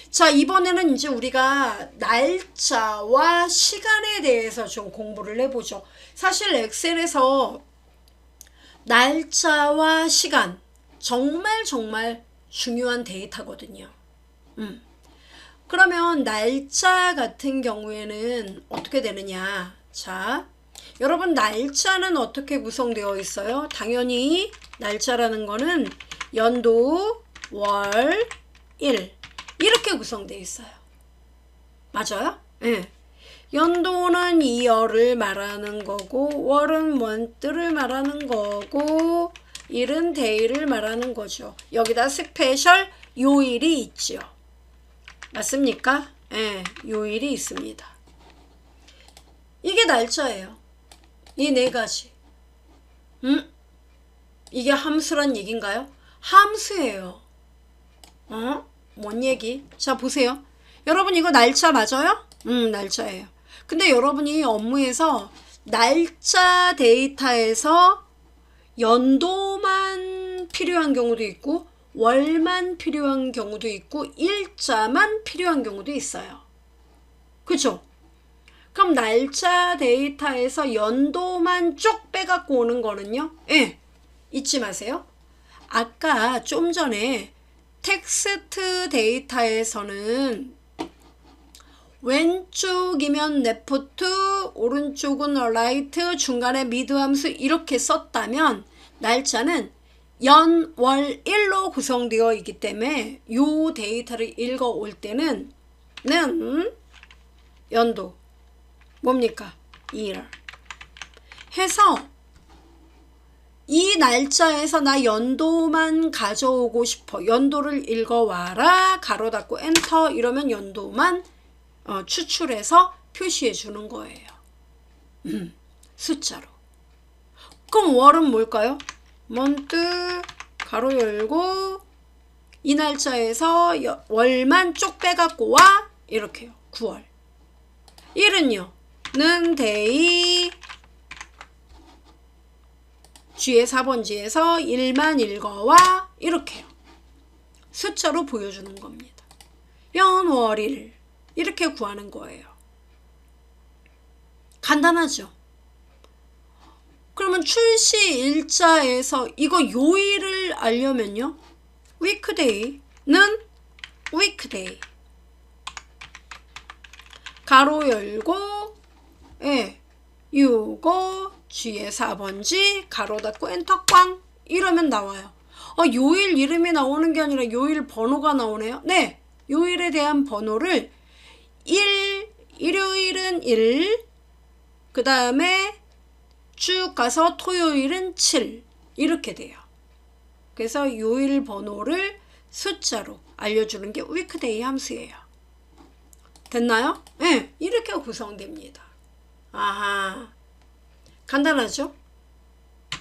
자, 이번에는 이제 우리가 날짜와 시간에 대해서 좀 공부를 해보죠. 사실 엑셀에서 날짜와 시간 정말 중요한 데이터거든요. 그러면 날짜 같은 경우에는 어떻게 되느냐? 자, 여러분 날짜는 어떻게 구성되어 있어요? 당연히 날짜라는 거는 연도, 월, 일 이렇게 구성되어 있어요. 맞아요? 네. 연도는 이어를 말하는 거고 월은 month를 말하는 거고 일은 day를 말하는 거죠. 여기다 스페셜 요일이 있죠. 맞습니까? 네, 요일이 있습니다. 이게 날짜예요. 이 네 가지. 이게 함수란 얘기인가요? 함수예요. 뭔 얘기? 자, 보세요. 여러분 이거 날짜 맞아요? 날짜예요. 근데 여러분이 업무에서 날짜 데이터에서 연도만 필요한 경우도 있고 월만 필요한 경우도 있고 일자만 필요한 경우도 있어요. 그죠? 그럼 날짜 데이터에서 연도만 쭉 빼갖고 오는 거는요? 예, 잊지 마세요. 아까 좀 전에 텍스트 데이터에서는 왼쪽이면 레프트, 오른쪽은 라이트, 중간에 미드 함수 이렇게 썼다면 날짜는 연, 월, 일로 구성되어 있기 때문에 이 데이터를 읽어올 때는 연도 뭡니까? 1 해서 이 날짜에서 나 연도만 가져오고 싶어. 연도를 읽어와라. 가로 닫고 엔터 이러면 연도만 추출해서 표시해 주는 거예요. 숫자로. 그럼 월은 뭘까요? month 가로 열고 이 날짜에서 월만 쪽 빼갖고 와 이렇게요. 9월. 일은요. 는 day G의 4번지에서 1만 읽어와 이렇게요. 숫자로 보여주는 겁니다. 연월일 이렇게 구하는 거예요. 간단하죠? 그러면 출시 일자에서 이거 요일을 알려면요. weekday는 weekday 가로 열고 요거 G의 4번지 가로 닫고 엔터 꽝 이러면 나와요. 요일 이름이 나오는 게 아니라 요일 번호가 나오네요. 네, 요일에 대한 번호를 일요일은 1, 그 다음에 쭉 가서 토요일은 7 이렇게 돼요. 그래서 요일 번호를 숫자로 알려주는 게 weekday 함수예요. 됐나요? 네, 이렇게 구성됩니다. 아하, 간단하죠?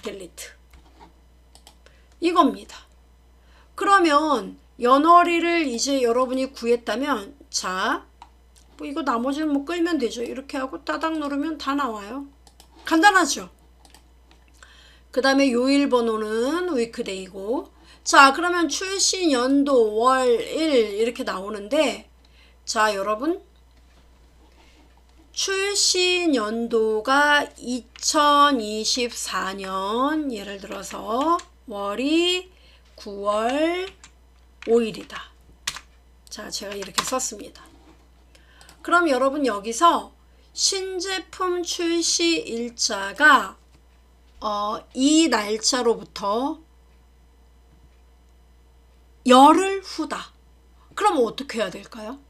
델리트 이겁니다. 그러면 연월일을 이제 여러분이 구했다면 자, 뭐 이거 나머지는 뭐 끌면 되죠. 이렇게 하고 따닥 누르면 다 나와요. 간단하죠? 그 다음에 요일 번호는 weekday고, 자 그러면 출시 연도 월 일 이렇게 나오는데, 자 여러분 출시 연도가 2024년 예를 들어서 월이 9월 5일이다. 자 제가 이렇게 썼습니다. 그럼 여러분 여기서 신제품 출시 일자가 이 날짜로부터 열흘 후다. 그럼 어떻게 해야 될까요?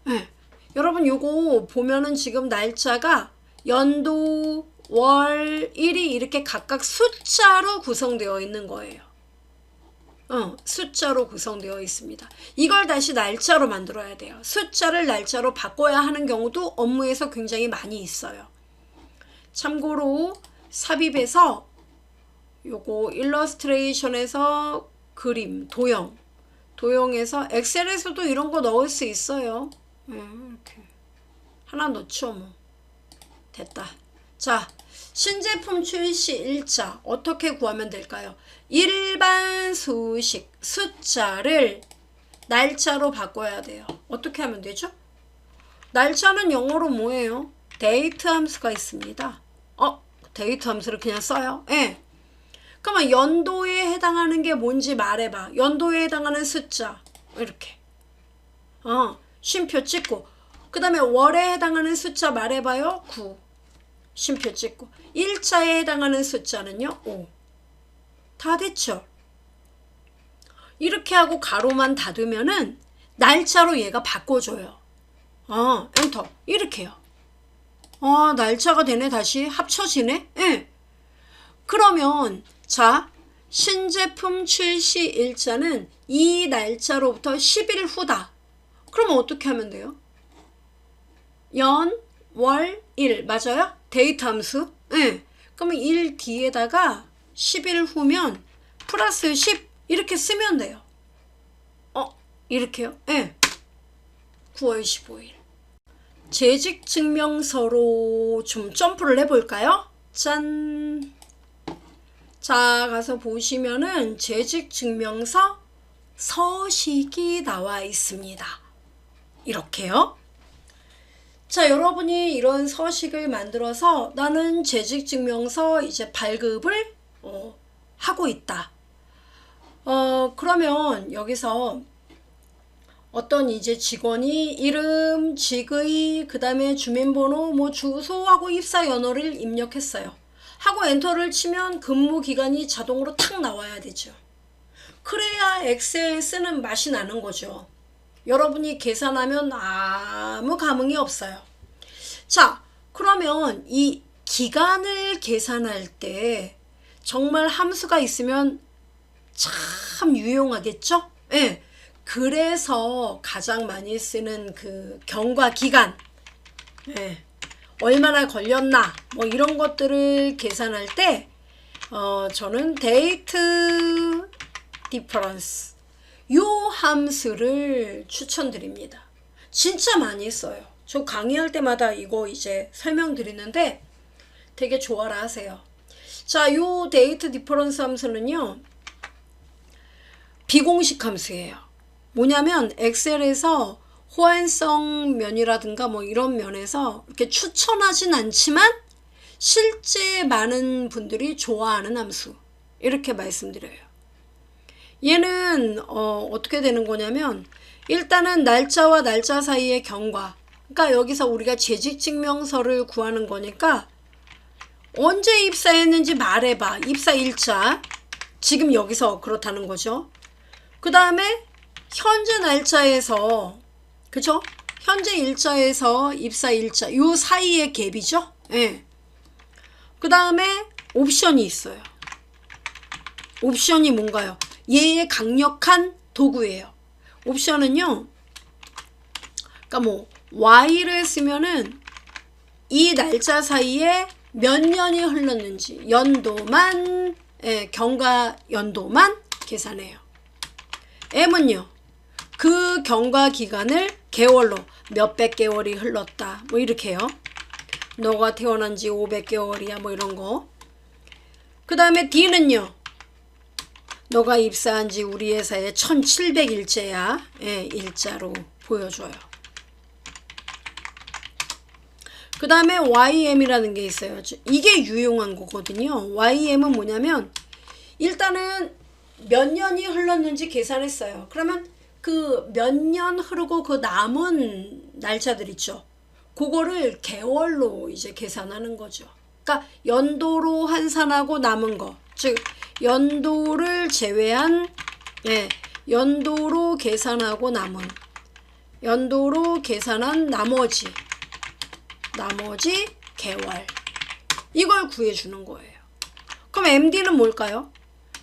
네. 여러분 요거 보면은 지금 날짜가 연도, 월, 일이 이렇게 각각 숫자로 구성되어 있는 거예요. 숫자로 구성되어 있습니다. 이걸 다시 날짜로 만들어야 돼요. 숫자를 날짜로 바꿔야 하는 경우도 업무에서 굉장히 많이 있어요. 참고로 삽입에서 요거 일러스트레이션에서 그림, 도형에서 엑셀에서도 이런 거 넣을 수 있어요. 이렇게 하나 넣죠 뭐. 됐다. 자, 신제품 출시 일자 어떻게 구하면 될까요? 일반 수식 숫자를 날짜로 바꿔야 돼요. 어떻게 하면 되죠? 날짜는 영어로 뭐예요? 데이트 함수가 있습니다. 데이트 함수를 그냥 써요. 예. 그러면 연도에 해당하는 게 뭔지 말해봐. 연도에 해당하는 숫자 이렇게 쉼표 찍고, 그 다음에 월에 해당하는 숫자 말해봐요. 9 쉼표 찍고, 일자에 해당하는 숫자는요 5. 다 됐죠? 이렇게 하고 가로만 닫으면은 날짜로 얘가 바꿔줘요. 엔터 이렇게요. 날짜가 되네. 다시 합쳐지네. 예. 그러면 자 신제품 출시 일자는 이 날짜로부터 10일 후다. 그러면 어떻게 하면 돼요? 연, 월, 일 맞아요? 데이트 함수. 네. 그러면 1 뒤에다가 10일 후면 플러스 10 이렇게 쓰면 돼요. 이렇게요? 네. 9월 15일. 재직증명서로 좀 점프를 해볼까요? 짠. 자 가서 보시면은 재직증명서 서식이 나와 있습니다. 이렇게요. 자 여러분이 이런 서식을 만들어서 나는 재직증명서 이제 발급을 하고 있다. 그러면 여기서 어떤 이제 직원이 이름, 직의, 그 다음에 주민번호, 뭐 주소하고 입사 연월을 입력했어요. 하고 엔터를 치면 근무 기간이 자동으로 탁 나와야 되죠. 그래야 엑셀 쓰는 맛이 나는 거죠. 여러분이 계산하면 아무 감흥이 없어요. 자, 그러면 이 기간을 계산할 때 정말 함수가 있으면 참 유용하겠죠? 예. 그래서 가장 많이 쓰는 그 경과 기간, 예. 얼마나 걸렸나 뭐 이런 것들을 계산할 때 저는 데이트 디퍼런스 요 함수를 추천드립니다. 진짜 많이 써요. 저 강의할 때마다 이거 이제 설명드리는데 되게 좋아라 하세요. 자, 요 데이트 디퍼런스 함수는요 비공식 함수예요. 뭐냐면 엑셀에서 호환성 면이라든가 뭐 이런 면에서 이렇게 추천하진 않지만 실제 많은 분들이 좋아하는 함수 이렇게 말씀드려요. 얘는 어떻게 되는 거냐면 일단은 날짜와 날짜 사이의 경과, 그러니까 여기서 우리가 재직증명서를 구하는 거니까 언제 입사했는지 말해봐. 입사 일자 지금 여기서 그렇다는 거죠. 그 다음에 현재 날짜에서 그죠? 현재 일자에서 입사 일자 요 사이의 갭이죠. 예. 그 다음에 옵션이 있어요. 옵션이 뭔가요? 얘의 강력한 도구예요. 옵션은요, 그러니까 뭐 Y를 쓰면은 이 날짜 사이에 몇 년이 흘렀는지 연도만, 경과 연도만 계산해요. M은요, 그 경과 기간을 개월로 몇백 개월이 흘렀다 뭐 이렇게 해요. 너가 태어난 지 500개월이야 뭐 이런 거. 그 다음에 D는요, 너가 입사한 지 우리 회사에 1700일째야. 일자로 보여줘요. 그 다음에 YM이라는 게 있어요. 이게 유용한 거거든요. YM은 뭐냐면 일단은 몇 년이 흘렀는지 계산했어요. 그러면 그 몇 년 흐르고 그 남은 날짜들 있죠. 그거를 개월로 이제 계산하는 거죠. 그러니까 연도로 환산하고 남은 거, 즉 연도를 제외한, 연도로 계산하고 남은, 연도로 계산한 나머지 개월, 이걸 구해주는 거예요. 그럼 MD는 뭘까요?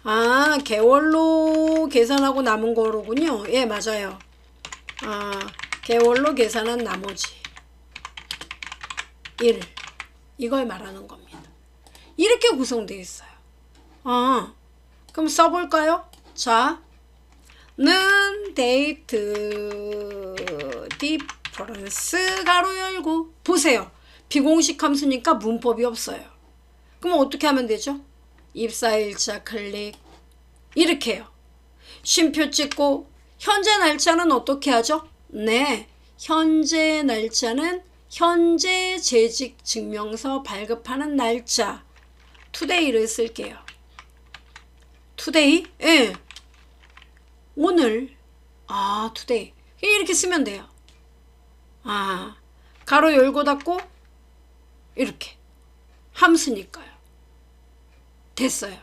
아, 개월로 계산하고 남은 거로군요. 예, 맞아요. 아, 개월로 계산한 나머지 1, 이걸 말하는 겁니다. 이렇게 구성되어 있어요. 아, 그럼 써볼까요? 자, 는 데이트 디퍼런스 가로 열고. 보세요. 비공식 함수니까 문법이 없어요. 그럼 어떻게 하면 되죠? 입사일자 클릭, 이렇게 해요. 쉼표 찍고 현재 날짜는 어떻게 하죠? 네, 현재 날짜는 현재 재직 증명서 발급하는 날짜 today를 쓸게요. today? 예. 오늘. 아, today. 이렇게 쓰면 돼요. 아, 가로 열고 닫고 이렇게. 함수니까요. 됐어요.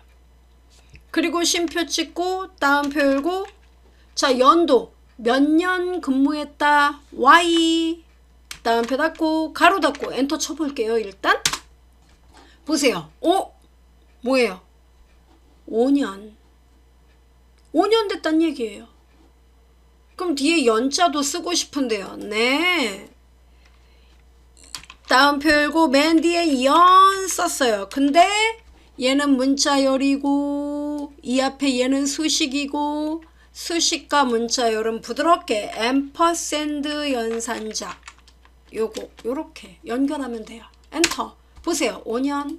그리고 쉼표 찍고 따옴표 열고, 자, 연도 몇 년 근무했다. Y. 따옴표 닫고 가로 닫고 엔터 쳐볼게요. 일단 보세요. 뭐예요? 5년. 5년 됐단 얘기예요. 그럼 뒤에 연자도 쓰고 싶은데요. 네. 따옴표 열고 맨 뒤에 연 썼어요. 근데 얘는 문자열이고 이 앞에 얘는 수식이고, 수식과 문자열은 부드럽게 앰퍼샌드 연산자 요거 요렇게 연결하면 돼요. 엔터. 보세요. 5년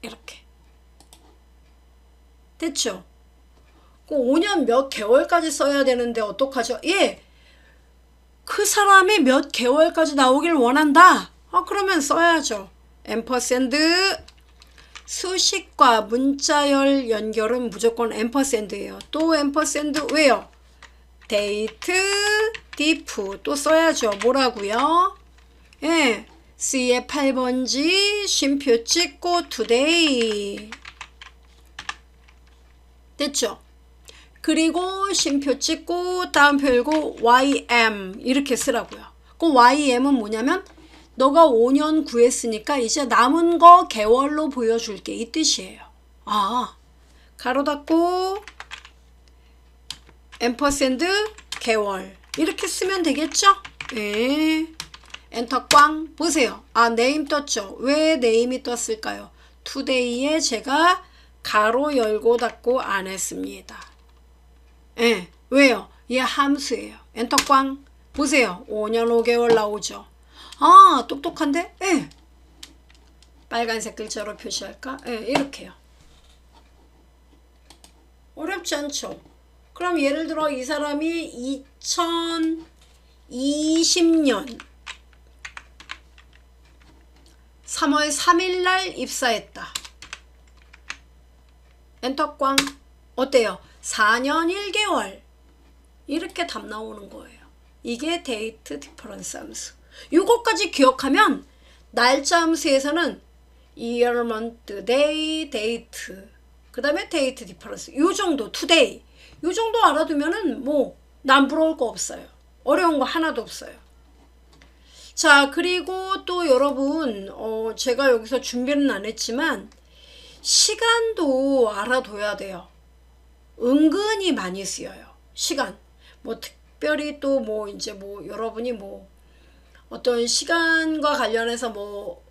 이렇게 됐죠? 그 5년 몇 개월까지 써야 되는데 어떡하죠? 예, 그 사람이 몇 개월까지 나오길 원한다. 그러면 써야죠. 앰퍼샌드. 수식과 문자열 연결은 무조건 앰퍼샌드예요. 또 앰퍼샌드. 왜요? 데이트 디프 또 써야죠. 뭐라고요? 예, C의 8번지 쉼표 찍고 today. 됐죠? 그리고 쉼표 찍고 따옴표 열고 YM 이렇게 쓰라고요. 그 YM은 뭐냐면 너가 5년 구했으니까 이제 남은 거 개월로 보여줄게, 이 뜻이에요. 아, 가로 닫고 앰퍼샌드 개월 이렇게 쓰면 되겠죠? 네. 엔터 꽝. 보세요. 아, 네임 떴죠? 왜 네임이 떴을까요? today에 제가 가로 열고 닫고 안 했습니다. 예, 왜요? 얘 함수예요. 엔터 꽝. 보세요. 5년 5개월 나오죠? 아, 똑똑한데? 예. 빨간색 글자로 표시할까? 예, 이렇게요. 어렵지 않죠? 그럼 예를 들어 이 사람이 2020년 3월 3일 날 입사했다. 엔터 꽝. 어때요? 4년 1개월. 이렇게 답 나오는 거예요. 이게 데이트 디퍼런스 함수. 이것까지 기억하면 날짜 함수에서는 year, month, day, date, 그 다음에 date difference, 요 정도, today, 요 정도 알아두면은 뭐 남부러울 거 없어요. 어려운 거 하나도 없어요. 자, 그리고 또 여러분, 제가 여기서 준비는 안 했지만 시간도 알아둬야 돼요. 은근히 많이 쓰여요. 시간. 뭐 특별히 또 뭐 이제 뭐 여러분이 뭐 어떤 시간과 관련해서 뭐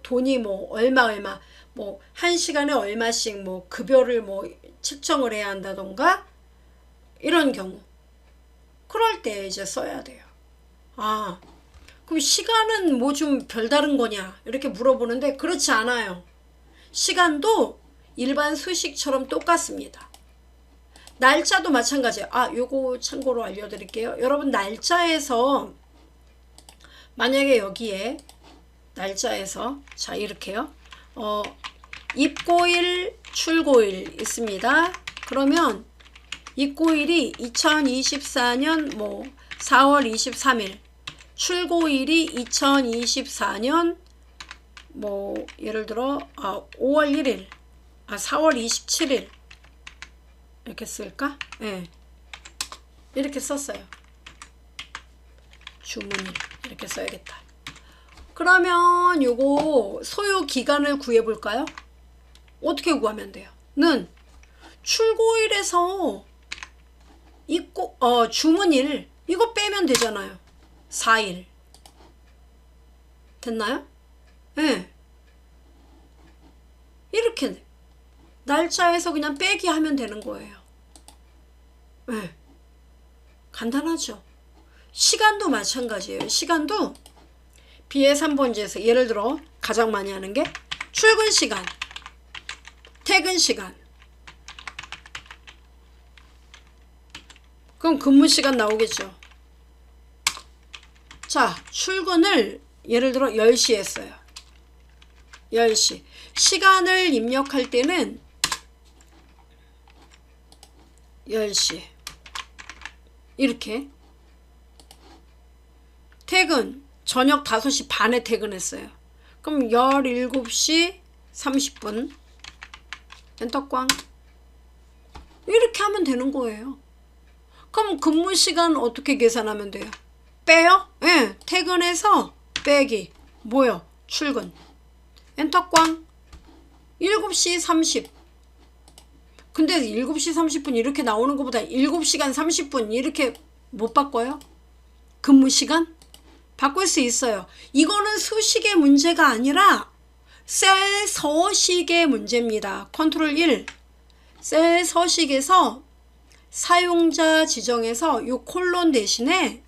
돈이 뭐 얼마 뭐 한 시간에 얼마씩 뭐 급여를 뭐 책정을 해야 한다던가 이런 경우 그럴 때 이제 써야 돼요. 아, 그럼 시간은 뭐 좀 별다른 거냐 이렇게 물어보는데 그렇지 않아요. 시간도 일반 수식처럼 똑같습니다. 날짜도 마찬가지예요. 아, 요거 참고로 알려드릴게요. 여러분 날짜에서 만약에 여기에 날짜에서 자 이렇게요. 입고일, 출고일 있습니다. 그러면 입고일이 2024년 뭐 4월 23일, 출고일이 2024년 뭐 예를 들어 5월 1일, 4월 27일 이렇게 쓸까? 네. 이렇게 썼어요. 주문일 이렇게 써야겠다. 그러면 요거 소요 기간을 구해 볼까요? 어떻게 구하면 돼요? 는 출고일에서 주문일 이거 빼면 되잖아요. 4일 됐나요? 네. 이렇게 날짜에서 그냥 빼기 하면 되는 거예요. 네. 간단하죠. 시간도 마찬가지예요. 시간도 B의 3번지에서 예를 들어 가장 많이 하는 게 출근 시간, 퇴근 시간. 그럼 근무 시간 나오겠죠. 자, 출근을 예를 들어 10시 했어요. 10시. 시간을 입력할 때는 10시. 이렇게. 퇴근. 저녁 5시 반에 퇴근했어요. 그럼 17시 30분. 엔터꽝. 이렇게 하면 되는 거예요. 그럼 근무 시간 어떻게 계산하면 돼요? 빼요? 예. 네, 퇴근해서 빼기. 뭐요? 출근. 엔터꽝. 7시 30. 근데 7시 30분 이렇게 나오는 것보다 7시간 30분 이렇게 못 바꿔요? 근무 시간? 바꿀 수 있어요. 이거는 수식의 문제가 아니라 셀 서식의 문제입니다. 컨트롤 1. 셀 서식에서 사용자 지정에서 요 콜론 대신에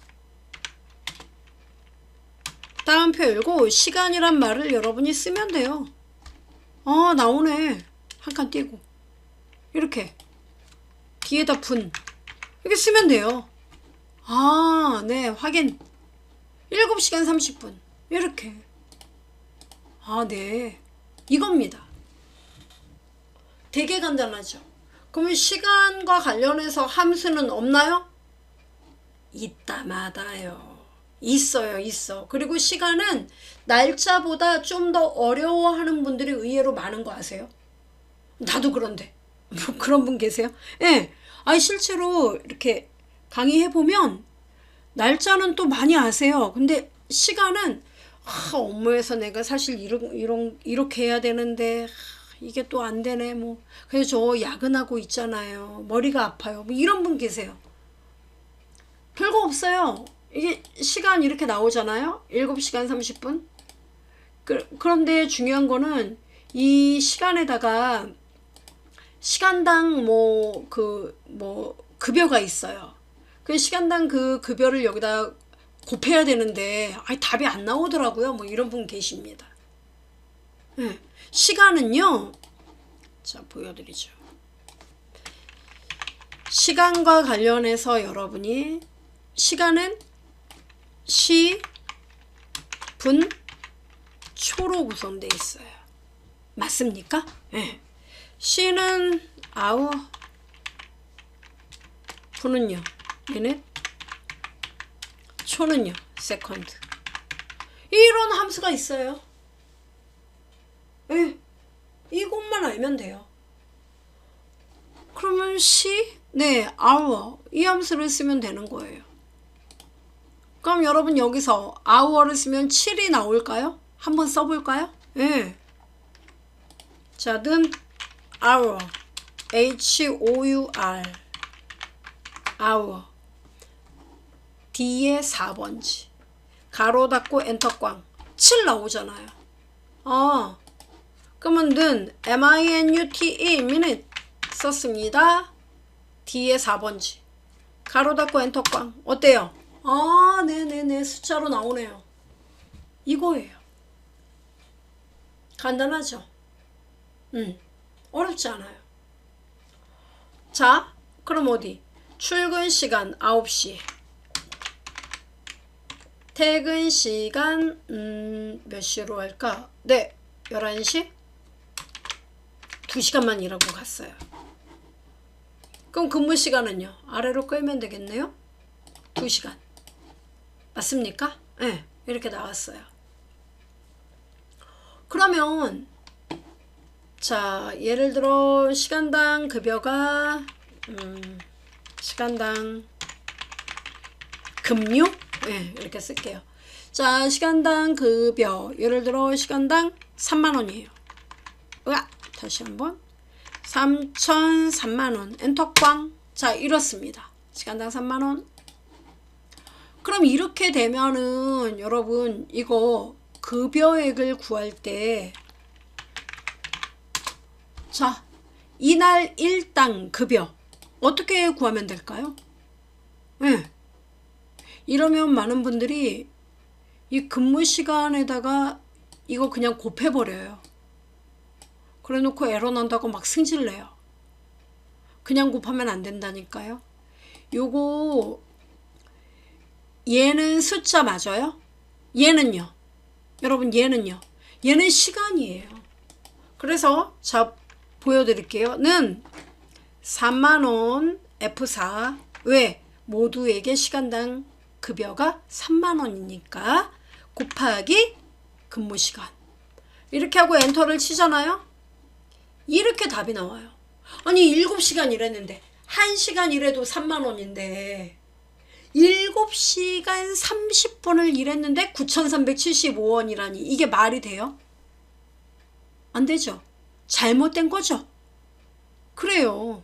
따옴표 열고 시간이란 말을 여러분이 쓰면 돼요. 나오네. 한 칸 띄고 이렇게 뒤에다 분 이렇게 쓰면 돼요. 네, 확인. 7시간 30분 이렇게. 네, 이겁니다. 되게 간단하죠. 그러면 시간과 관련해서 함수는 없나요? 있다마다요. 있어. 그리고 시간은 날짜보다 좀 더 어려워하는 분들이 의외로 많은 거 아세요? 나도 그런데 뭐 그런 분 계세요? 예. 실제로 이렇게 강의해보면 날짜는 또 많이 아세요. 근데 시간은 업무에서 내가 사실 이렇게 해야 되는데 이게 또 안 되네. 뭐 그래서 저 야근하고 있잖아요. 머리가 아파요. 뭐 이런 분 계세요. 별거 없어요. 이게 시간 이렇게 나오잖아요. 7시간 30분. 그런데 중요한 거는 이 시간에다가 시간당 급여가 있어요. 그 시간당 그 급여를 여기다 곱해야 되는데 답이 안 나오더라고요. 뭐 이런 분 계십니다. 네. 시간은요. 자, 보여드리죠. 시간과 관련해서 여러분이 시간은 시, 분, 초로 구성되어 있어요. 맞습니까? 네. 시는 hour, 분은요 minute, 초는요 second. 이런 함수가 있어요. 네. 이것만 알면 돼요. 그러면 시, hour 이 함수를 쓰면 되는 거예요. 그럼 여러분 여기서 hour를 쓰면 7이 나올까요? 한번 써볼까요? 네. 자, 는 hour HOUR hour D에 4번지 가로 닫고 엔터 꽝 7 나오잖아요. 그러면 는 MINUTE minute 썼습니다. D에 4번지 가로 닫고 엔터 꽝 어때요? 네네네 숫자로 나오네요. 이거예요. 간단하죠? 어렵지 않아요. 자, 그럼 어디? 출근 시간 9시. 퇴근 시간 몇 시로 할까? 네, 11시? 2시간만 일하고 갔어요. 그럼 근무 시간은요? 아래로 끌면 되겠네요? 2시간. 맞습니까? 네, 이렇게 나왔어요. 그러면 자, 예를 들어 시간당 급여가 시간당 급료? 네, 이렇게 쓸게요. 자, 시간당 급여 예를 들어 시간당 3만원이에요. 다시 한번 3,003만원 엔터 꽝. 자, 이렇습니다. 시간당 3만원. 그럼 이렇게 되면은 여러분 이거 급여액을 구할 때 자, 이날 일당 급여 어떻게 구하면 될까요? 네. 이러면 많은 분들이 이 근무 시간에다가 이거 그냥 곱해버려요. 그래 놓고 에러 난다고 막 승질내요. 그냥 곱하면 안 된다니까요. 요거 얘는 숫자 맞아요? 얘는요? 여러분 얘는요? 얘는 시간이에요. 그래서 자 보여드릴게요. 는 3만원 F4 왜? 모두에게 시간당 급여가 3만원이니까 곱하기 근무시간 이렇게 하고 엔터를 치잖아요. 이렇게 답이 나와요. 아니 7시간 일했는데 1시간 일해도 3만원인데 7시간 30분을 일했는데 9,375원이라니 이게 말이 돼요? 안 되죠. 잘못된 거죠. 그래요.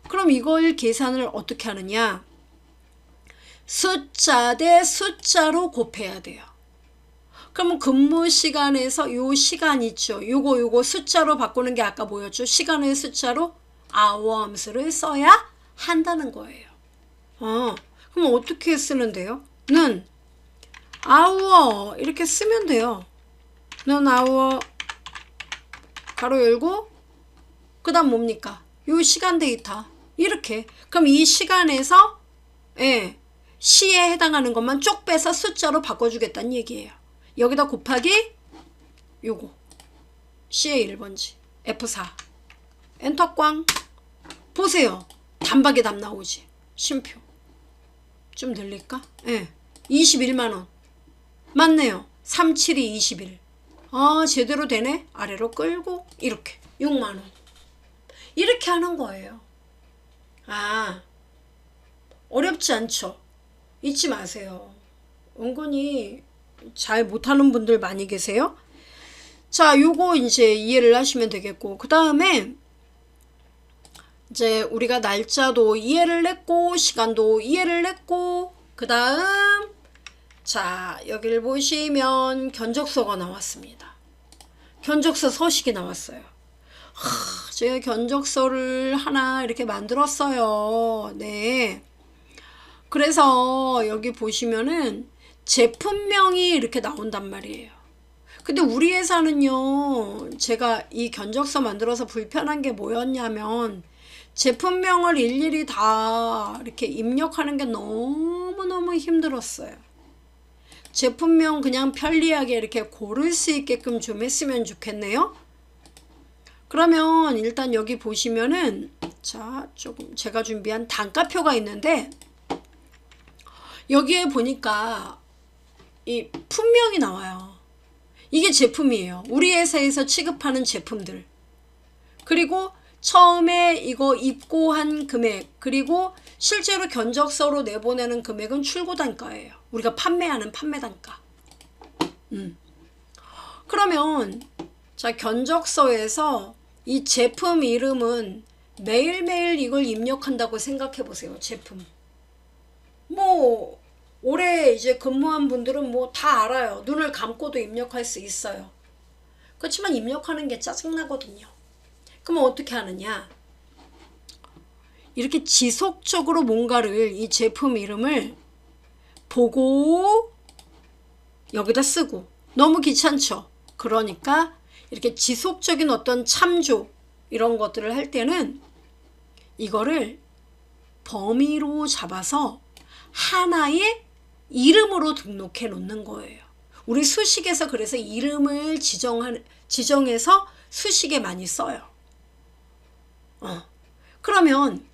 그럼 이걸 계산을 어떻게 하느냐? 숫자 대 숫자로 곱해야 돼요. 그러면 근무 시간에서 요 시간 있죠. 요거 숫자로 바꾸는 게 아까 뭐였죠? 시간의 숫자로 hour를 써야 한다는 거예요. 그럼 어떻게 쓰는데요? 는 hour 이렇게 쓰면 돼요. 는 hour 가로 열고 그 다음 뭡니까? 요 시간 데이터 이렇게. 그럼 이 시간에서 시에 해당하는 것만 쪽 빼서 숫자로 바꿔주겠다는 얘기예요. 여기다 곱하기 요거 C의 1번지 F4 엔터 꽝. 보세요. 단박에 답 나오지. 쉼표 좀 늘릴까? 21만원 맞네요. 37이 21. 제대로 되네. 아래로 끌고 이렇게 6만원 이렇게 하는 거예요. 어렵지 않죠? 잊지 마세요. 은근히 잘 못하는 분들 많이 계세요. 자, 요거 이제 이해를 하시면 되겠고, 그 다음에 이제 우리가 날짜도 이해를 했고 시간도 이해를 했고, 그 다음 자 여기를 보시면 견적서가 나왔습니다. 견적서 서식이 나왔어요. 제가 견적서를 하나 이렇게 만들었어요. 네. 그래서 여기 보시면은 제품명이 이렇게 나온단 말이에요. 근데 우리 회사는요, 제가 이 견적서 만들어서 불편한 게 뭐였냐면 제품명을 일일이 다 이렇게 입력하는 게 너무너무 힘들었어요. 제품명 그냥 편리하게 이렇게 고를 수 있게끔 좀 했으면 좋겠네요. 그러면 일단 여기 보시면은 자 조금 제가 준비한 단가표가 있는데 여기에 보니까 이 품명이 나와요. 이게 제품이에요. 우리 회사에서 취급하는 제품들. 그리고 처음에 이거 입고한 금액, 그리고 실제로 견적서로 내보내는 금액은 출고단가예요. 우리가 판매하는 판매단가. 그러면 자 견적서에서 이 제품 이름은 매일매일 이걸 입력한다고 생각해 보세요. 제품. 뭐 올해 이제 근무한 분들은 뭐 다 알아요. 눈을 감고도 입력할 수 있어요. 그렇지만 입력하는 게 짜증나거든요. 그럼 어떻게 하느냐? 이렇게 지속적으로 뭔가를 이 제품 이름을 보고 여기다 쓰고 너무 귀찮죠. 그러니까 이렇게 지속적인 어떤 참조 이런 것들을 할 때는 이거를 범위로 잡아서 하나의 이름으로 등록해 놓는 거예요. 우리 수식에서 그래서 이름을 지정해서 수식에 많이 써요. 그러면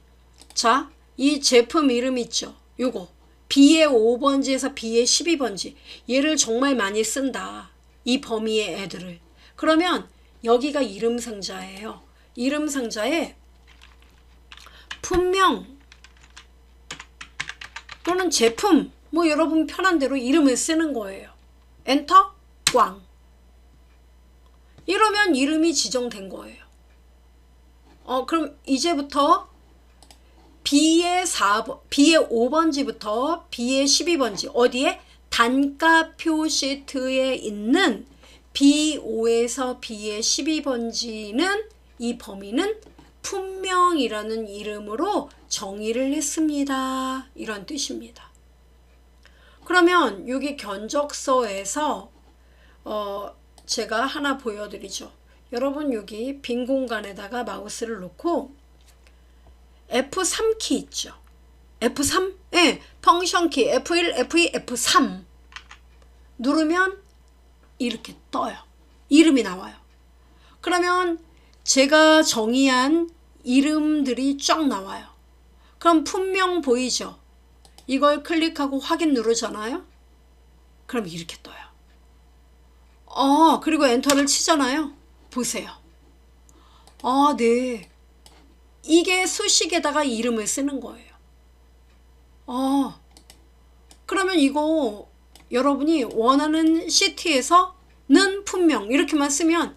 자, 이 제품 이름 있죠. 요거 B의 5번지에서 B의 12번지 얘를 정말 많이 쓴다. 이 범위의 애들을. 그러면 여기가 이름 상자예요. 이름 상자에 품명 또는 제품 뭐 여러분 편한 대로 이름을 쓰는 거예요. 엔터 꽝. 이러면 이름이 지정된 거예요. 그럼 이제부터 B의 5번지부터 B의 12번지 어디에? 단가표 시트에 있는 B5에서 B의 12번지는 이 범위는 품명이라는 이름으로 정의를 했습니다. 이런 뜻입니다. 그러면 여기 견적서에서 제가 하나 보여드리죠. 여러분 여기 빈 공간에다가 마우스를 놓고 F3키 있죠. F3? 네, 펑션키 F1, F2, F3 누르면 이렇게 떠요. 이름이 나와요. 그러면 제가 정의한 이름들이 쫙 나와요. 그럼 품명 보이죠? 이걸 클릭하고 확인 누르잖아요. 그럼 이렇게 떠요. 그리고 엔터를 치잖아요. 보세요. 네. 이게 수식에다가 이름을 쓰는 거예요. 그러면 이거 여러분이 원하는 시트에서는 품명 이렇게만 쓰면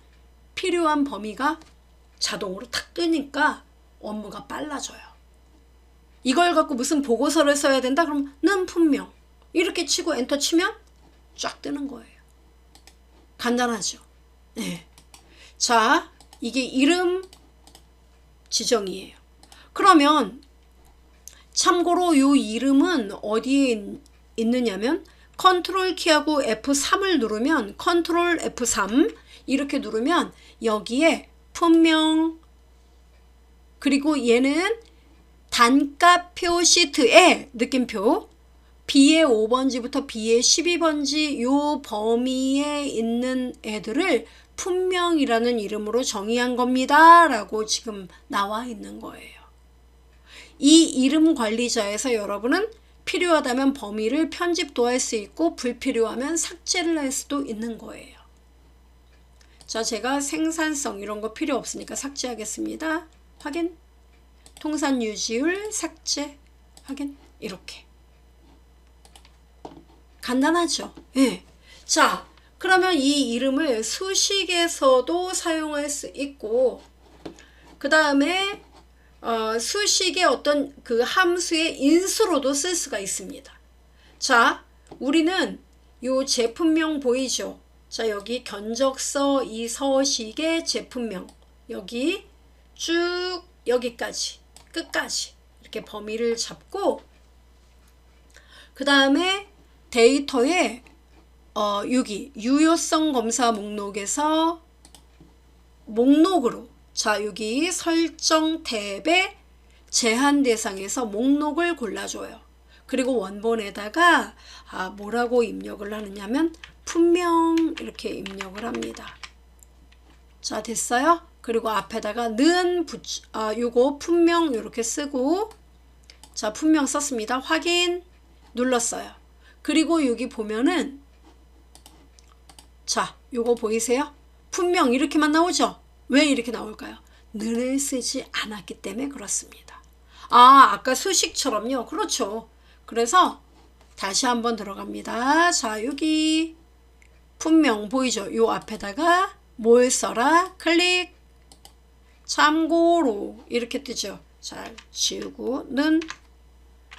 필요한 범위가 자동으로 탁 뜨니까 업무가 빨라져요. 이걸 갖고 무슨 보고서를 써야 된다? 그럼 는 품명 이렇게 치고 엔터 치면 쫙 뜨는 거예요. 간단하죠? 네. 자, 이게 이름 지정이에요. 그러면 참고로 이 이름은 어디에 있느냐면 컨트롤 키하고 F3을 누르면 컨트롤 F3 이렇게 누르면 여기에 품명 그리고 얘는 단가표 시트에 느낌표 B의 5번지부터 B의 12번지 요 범위에 있는 애들을 품명이라는 이름으로 정의한 겁니다. 라고 지금 나와 있는 거예요. 이 이름 관리자에서 여러분은 필요하다면 범위를 편집도 할 수 있고 불필요하면 삭제를 할 수도 있는 거예요. 자, 제가 생산성 이런 거 필요 없으니까 삭제하겠습니다. 확인. 통산 유지율 삭제. 확인. 이렇게. 간단하죠? 네. 자, 그러면 이 이름을 수식에서도 사용할 수 있고 그 다음에 수식의 어떤 그 함수의 인수로도 쓸 수가 있습니다. 자, 우리는 요 제품명 보이죠? 자, 여기 견적서 이 서식의 제품명 여기 쭉 여기까지 끝까지 이렇게 범위를 잡고 그 다음에 데이터에 여기 유효성 검사 목록에서 목록으로 자 여기 설정 탭에 제한 대상에서 목록을 골라줘요. 그리고 원본에다가 뭐라고 입력을 하느냐면 품명 이렇게 입력을 합니다. 자 됐어요? 그리고 앞에다가 요거 품명 이렇게 쓰고 자 품명 썼습니다. 확인 눌렀어요. 그리고 여기 보면은 자 요거 보이세요? 품명 이렇게만 나오죠? 왜 이렇게 나올까요? 늘을 쓰지 않았기 때문에 그렇습니다. 아까 수식처럼요. 그렇죠. 그래서 다시 한번 들어갑니다. 자 여기 품명 보이죠? 요 앞에다가 뭘 써라 클릭 참고로 이렇게 뜨죠. 잘 지우고는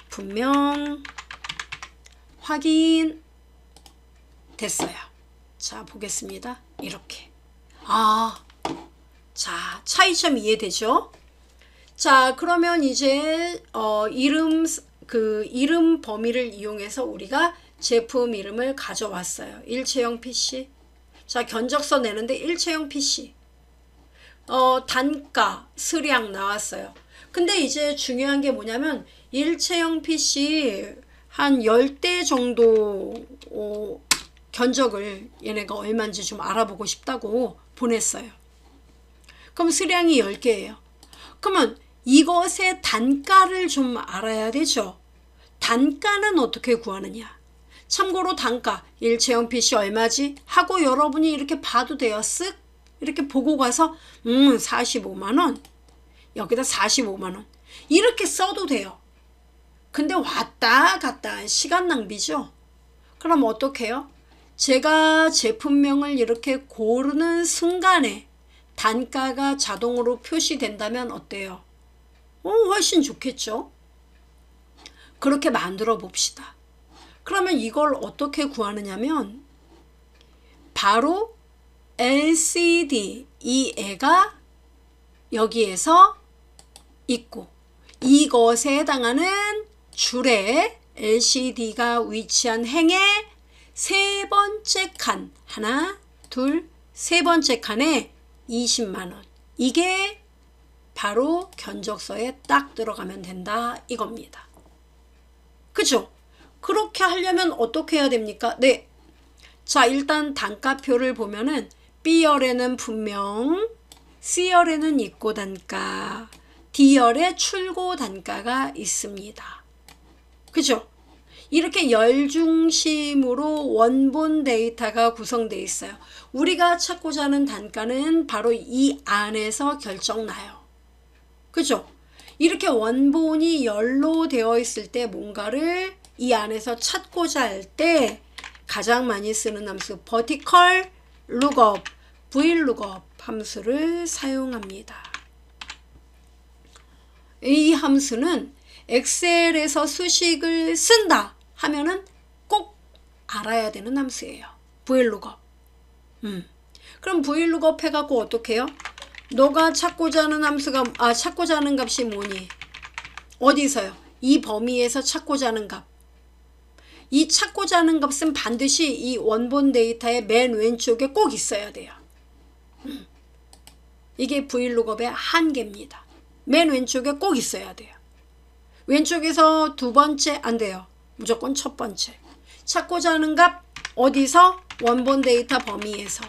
분명 확인 됐어요. 자, 보겠습니다. 이렇게. 자, 차이점 이해되죠? 자, 그러면 이제 이름 범위를 이용해서 우리가 제품 이름을 가져왔어요. 일체형 PC. 자, 견적서 내는데 일체형 PC. 단가, 수량 나왔어요. 근데 이제 중요한 게 뭐냐면 일체형 PC 한 10대 정도 견적을 얘네가 얼마인지 좀 알아보고 싶다고 보냈어요. 그럼 수량이 10개예요. 그러면 이것의 단가를 좀 알아야 되죠. 단가는 어떻게 구하느냐. 참고로 단가 일체형 PC 얼마지? 하고 여러분이 이렇게 봐도 돼요. 쓱 이렇게 보고 가서 45만원 여기다 45만원 이렇게 써도 돼요. 근데 왔다 갔다 시간 낭비죠. 그럼 어떻게 해요? 제가 제품명을 이렇게 고르는 순간에 단가가 자동으로 표시된다면 어때요? 훨씬 좋겠죠? 그렇게 만들어 봅시다. 그러면 이걸 어떻게 구하느냐면 바로 LCD 이 애가 여기에서 있고 이것에 해당하는 줄에 LCD가 위치한 행의 세 번째 칸 하나 둘 세 번째 칸에 20만원 이게 바로 견적서에 딱 들어가면 된다 이겁니다. 그죠? 그렇게 하려면 어떻게 해야 됩니까? 네. 자, 일단 단가표를 보면은 B열에는 분명, C열에는 입고 단가, D열에 출고 단가가 있습니다. 그죠? 이렇게 열 중심으로 원본 데이터가 구성되어 있어요. 우리가 찾고자 하는 단가는 바로 이 안에서 결정나요. 그죠? 이렇게 원본이 열로 되어 있을 때 뭔가를 이 안에서 찾고자 할 때 가장 많이 쓰는 함수 vertical lookup, vlookup 함수를 사용합니다. 이 함수는 엑셀에서 수식을 쓴다 하면은 꼭 알아야 되는 함수예요. vlookup. 그럼 vlookup 해갖고 어떻게 해요? 너가 찾고자 하는 함수가 찾고자 하는 값이 뭐니? 어디서요? 이 범위에서 찾고자 하는 값. 이 찾고자 하는 값은 반드시 이 원본 데이터의 맨 왼쪽에 꼭 있어야 돼요. 이게 vlookup의 한계입니다. 맨 왼쪽에 꼭 있어야 돼요. 왼쪽에서 두 번째 안 돼요. 무조건 첫 번째. 찾고자 하는 값 어디서? 원본 데이터 범위에서.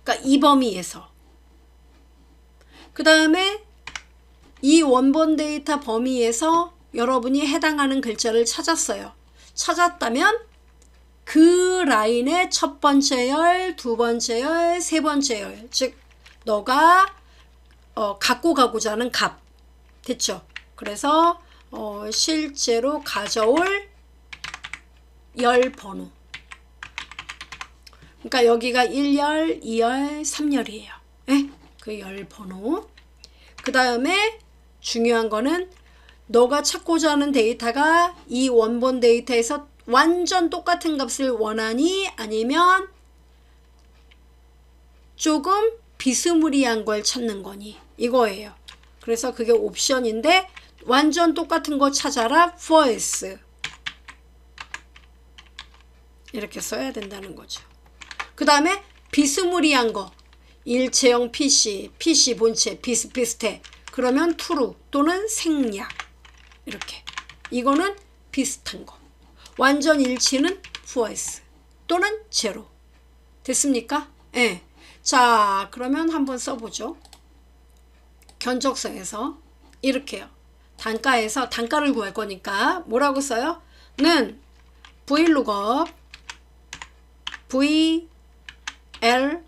그러니까 이 범위에서. 그 다음에 이 원본 데이터 범위에서 여러분이 해당하는 글자를 찾았어요. 찾았다면 그 라인의 첫 번째 열, 두 번째 열, 세 번째 열. 즉 너가 갖고 가고자 하는 값. 됐죠? 그래서 실제로 가져올 열 번호. 그러니까 여기가 1열, 2열, 3열이에요. 네? 그 열 번호. 그 다음에 중요한 거는 너가 찾고자 하는 데이터가 이 원본 데이터에서 완전 똑같은 값을 원하니 아니면 조금 비스무리한 걸 찾는 거니 이거예요. 그래서 그게 옵션인데 완전 똑같은 거 찾아라 false 이렇게 써야 된다는 거죠. 그 다음에 비스무리한 거 일체형 PC, PC 본체 비슷비슷해. 그러면 true 또는 생략 이렇게. 이거는 비슷한 거. 완전 일치는 false 또는 제로. 됐습니까? 예. 자, 그러면 한번 써보죠. 견적서에서 이렇게요. 단가에서 단가를 구할 거니까 뭐라고 써요? 는 vlookup vlookup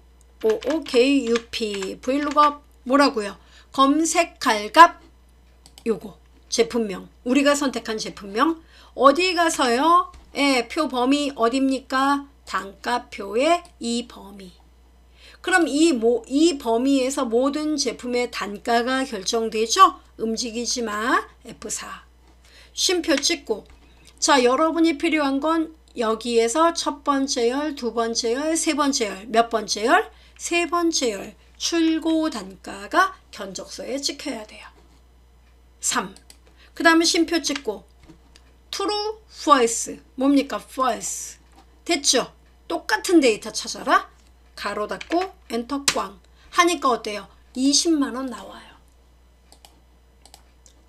vlookup 뭐라고요? 검색할 값 요거 제품명 우리가 선택한 제품명 어디 가서요? 표 범위 어딥니까? 단가표의 이 범위. 그럼 이 범위에서 모든 제품의 단가가 결정되죠? 움직이지 마. F4. 쉼표 찍고. 자, 여러분이 필요한 건 여기에서 첫 번째 열, 두 번째 열, 세 번째 열. 몇 번째 열? 세 번째 열. 출고 단가가 견적서에 찍혀야 돼요. 3. 그 다음에 쉼표 찍고. true, false. 뭡니까? false. 됐죠? 똑같은 데이터 찾아라. 가로 닫고 엔터 꽝 하니까 어때요? 20만원 나와요.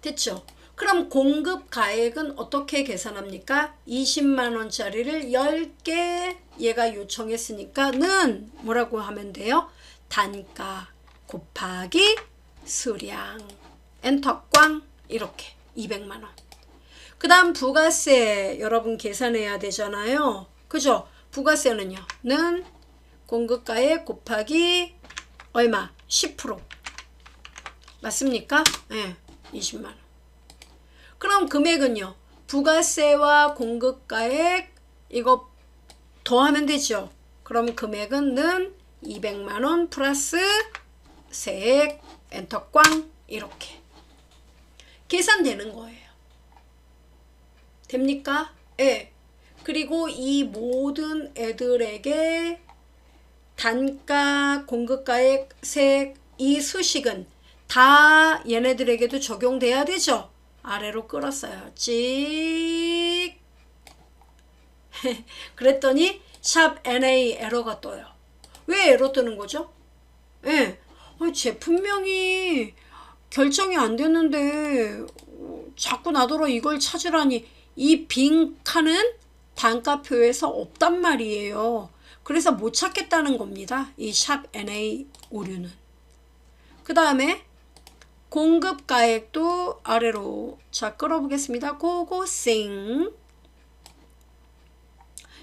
됐죠? 그럼 공급 가액은 어떻게 계산합니까? 20만원짜리를 10개 얘가 요청했으니까 는 뭐라고 하면 돼요? 단가 곱하기 수량 엔터 꽝 이렇게 200만원. 그 다음 부가세 여러분 계산해야 되잖아요. 그죠? 부가세는요. 는 공급가액 곱하기 얼마? 10%. 맞습니까? 네, 20만원. 그럼 금액은요. 부가세와 공급가액 이거 더하면 되죠. 그럼 금액은 는 200만원 플러스 세액 엔터 꽝 이렇게 계산되는 거예요. 됩니까? 예. 그리고 이 모든 애들에게 단가, 공급가액, 세액, 이 수식은 다 얘네들에게도 적용돼야 되죠. 아래로 끌었어요. 찍. 그랬더니 샵 NA 에러가 떠요. 왜 에러 뜨는 거죠? 예. 제품명이 결정이 안 됐는데 자꾸 나더러 이걸 찾으라니 이 빈 칸은 단가표에서 없단 말이에요. 그래서 못 찾겠다는 겁니다. 이 샵 NA 오류는. 그 다음에 공급가액도 아래로 자 끌어보겠습니다. 고고싱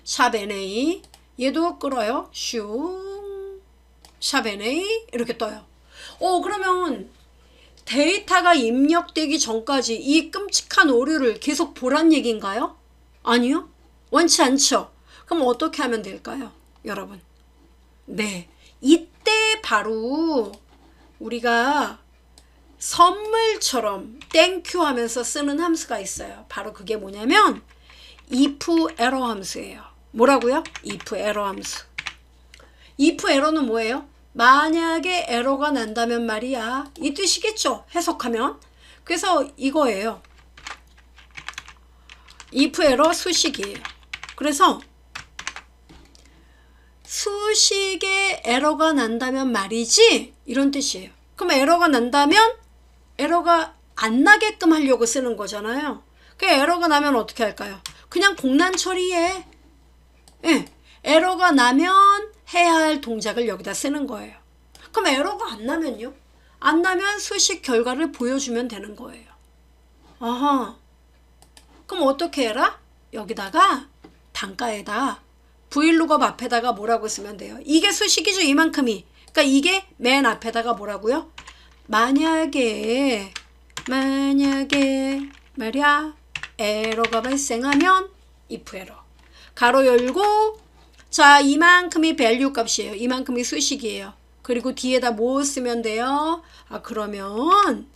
샵 NA 얘도 끌어요. 슝 샵 NA 이렇게 떠요. 그러면 데이터가 입력되기 전까지 이 끔찍한 오류를 계속 보란 얘기인가요? 아니요. 원치 않죠. 그럼 어떻게 하면 될까요? 여러분. 네. 이때 바로 우리가 선물처럼 땡큐 하면서 쓰는 함수가 있어요. 바로 그게 뭐냐면 if error 함수예요. 뭐라고요? if error 함수. if error는 뭐예요? 만약에 에러가 난다면 말이야. 이 뜻이겠죠? 해석하면. 그래서 이거예요. if error 수식이에요. 그래서 수식에 에러가 난다면 말이지 이런 뜻이에요. 그럼 에러가 난다면 에러가 안 나게끔 하려고 쓰는 거잖아요. 그 에러가 나면 어떻게 할까요? 그냥 공란 처리해. 예, 에러가 나면 해야 할 동작을 여기다 쓰는 거예요. 그럼 에러가 안 나면요? 안 나면 수식 결과를 보여주면 되는 거예요. 아하. 그럼 어떻게 해라? 여기다가 단가에다 브이룩업 앞에다가 뭐라고 쓰면 돼요? 이게 수식이죠. 이만큼이. 그러니까 이게 맨 앞에다가 뭐라고요? 만약에 말이야 에러가 발생하면 if 에러 가로 열고 자 이만큼이 밸류 값이에요. 이만큼이 수식이에요. 그리고 뒤에다 뭐 쓰면 돼요? 그러면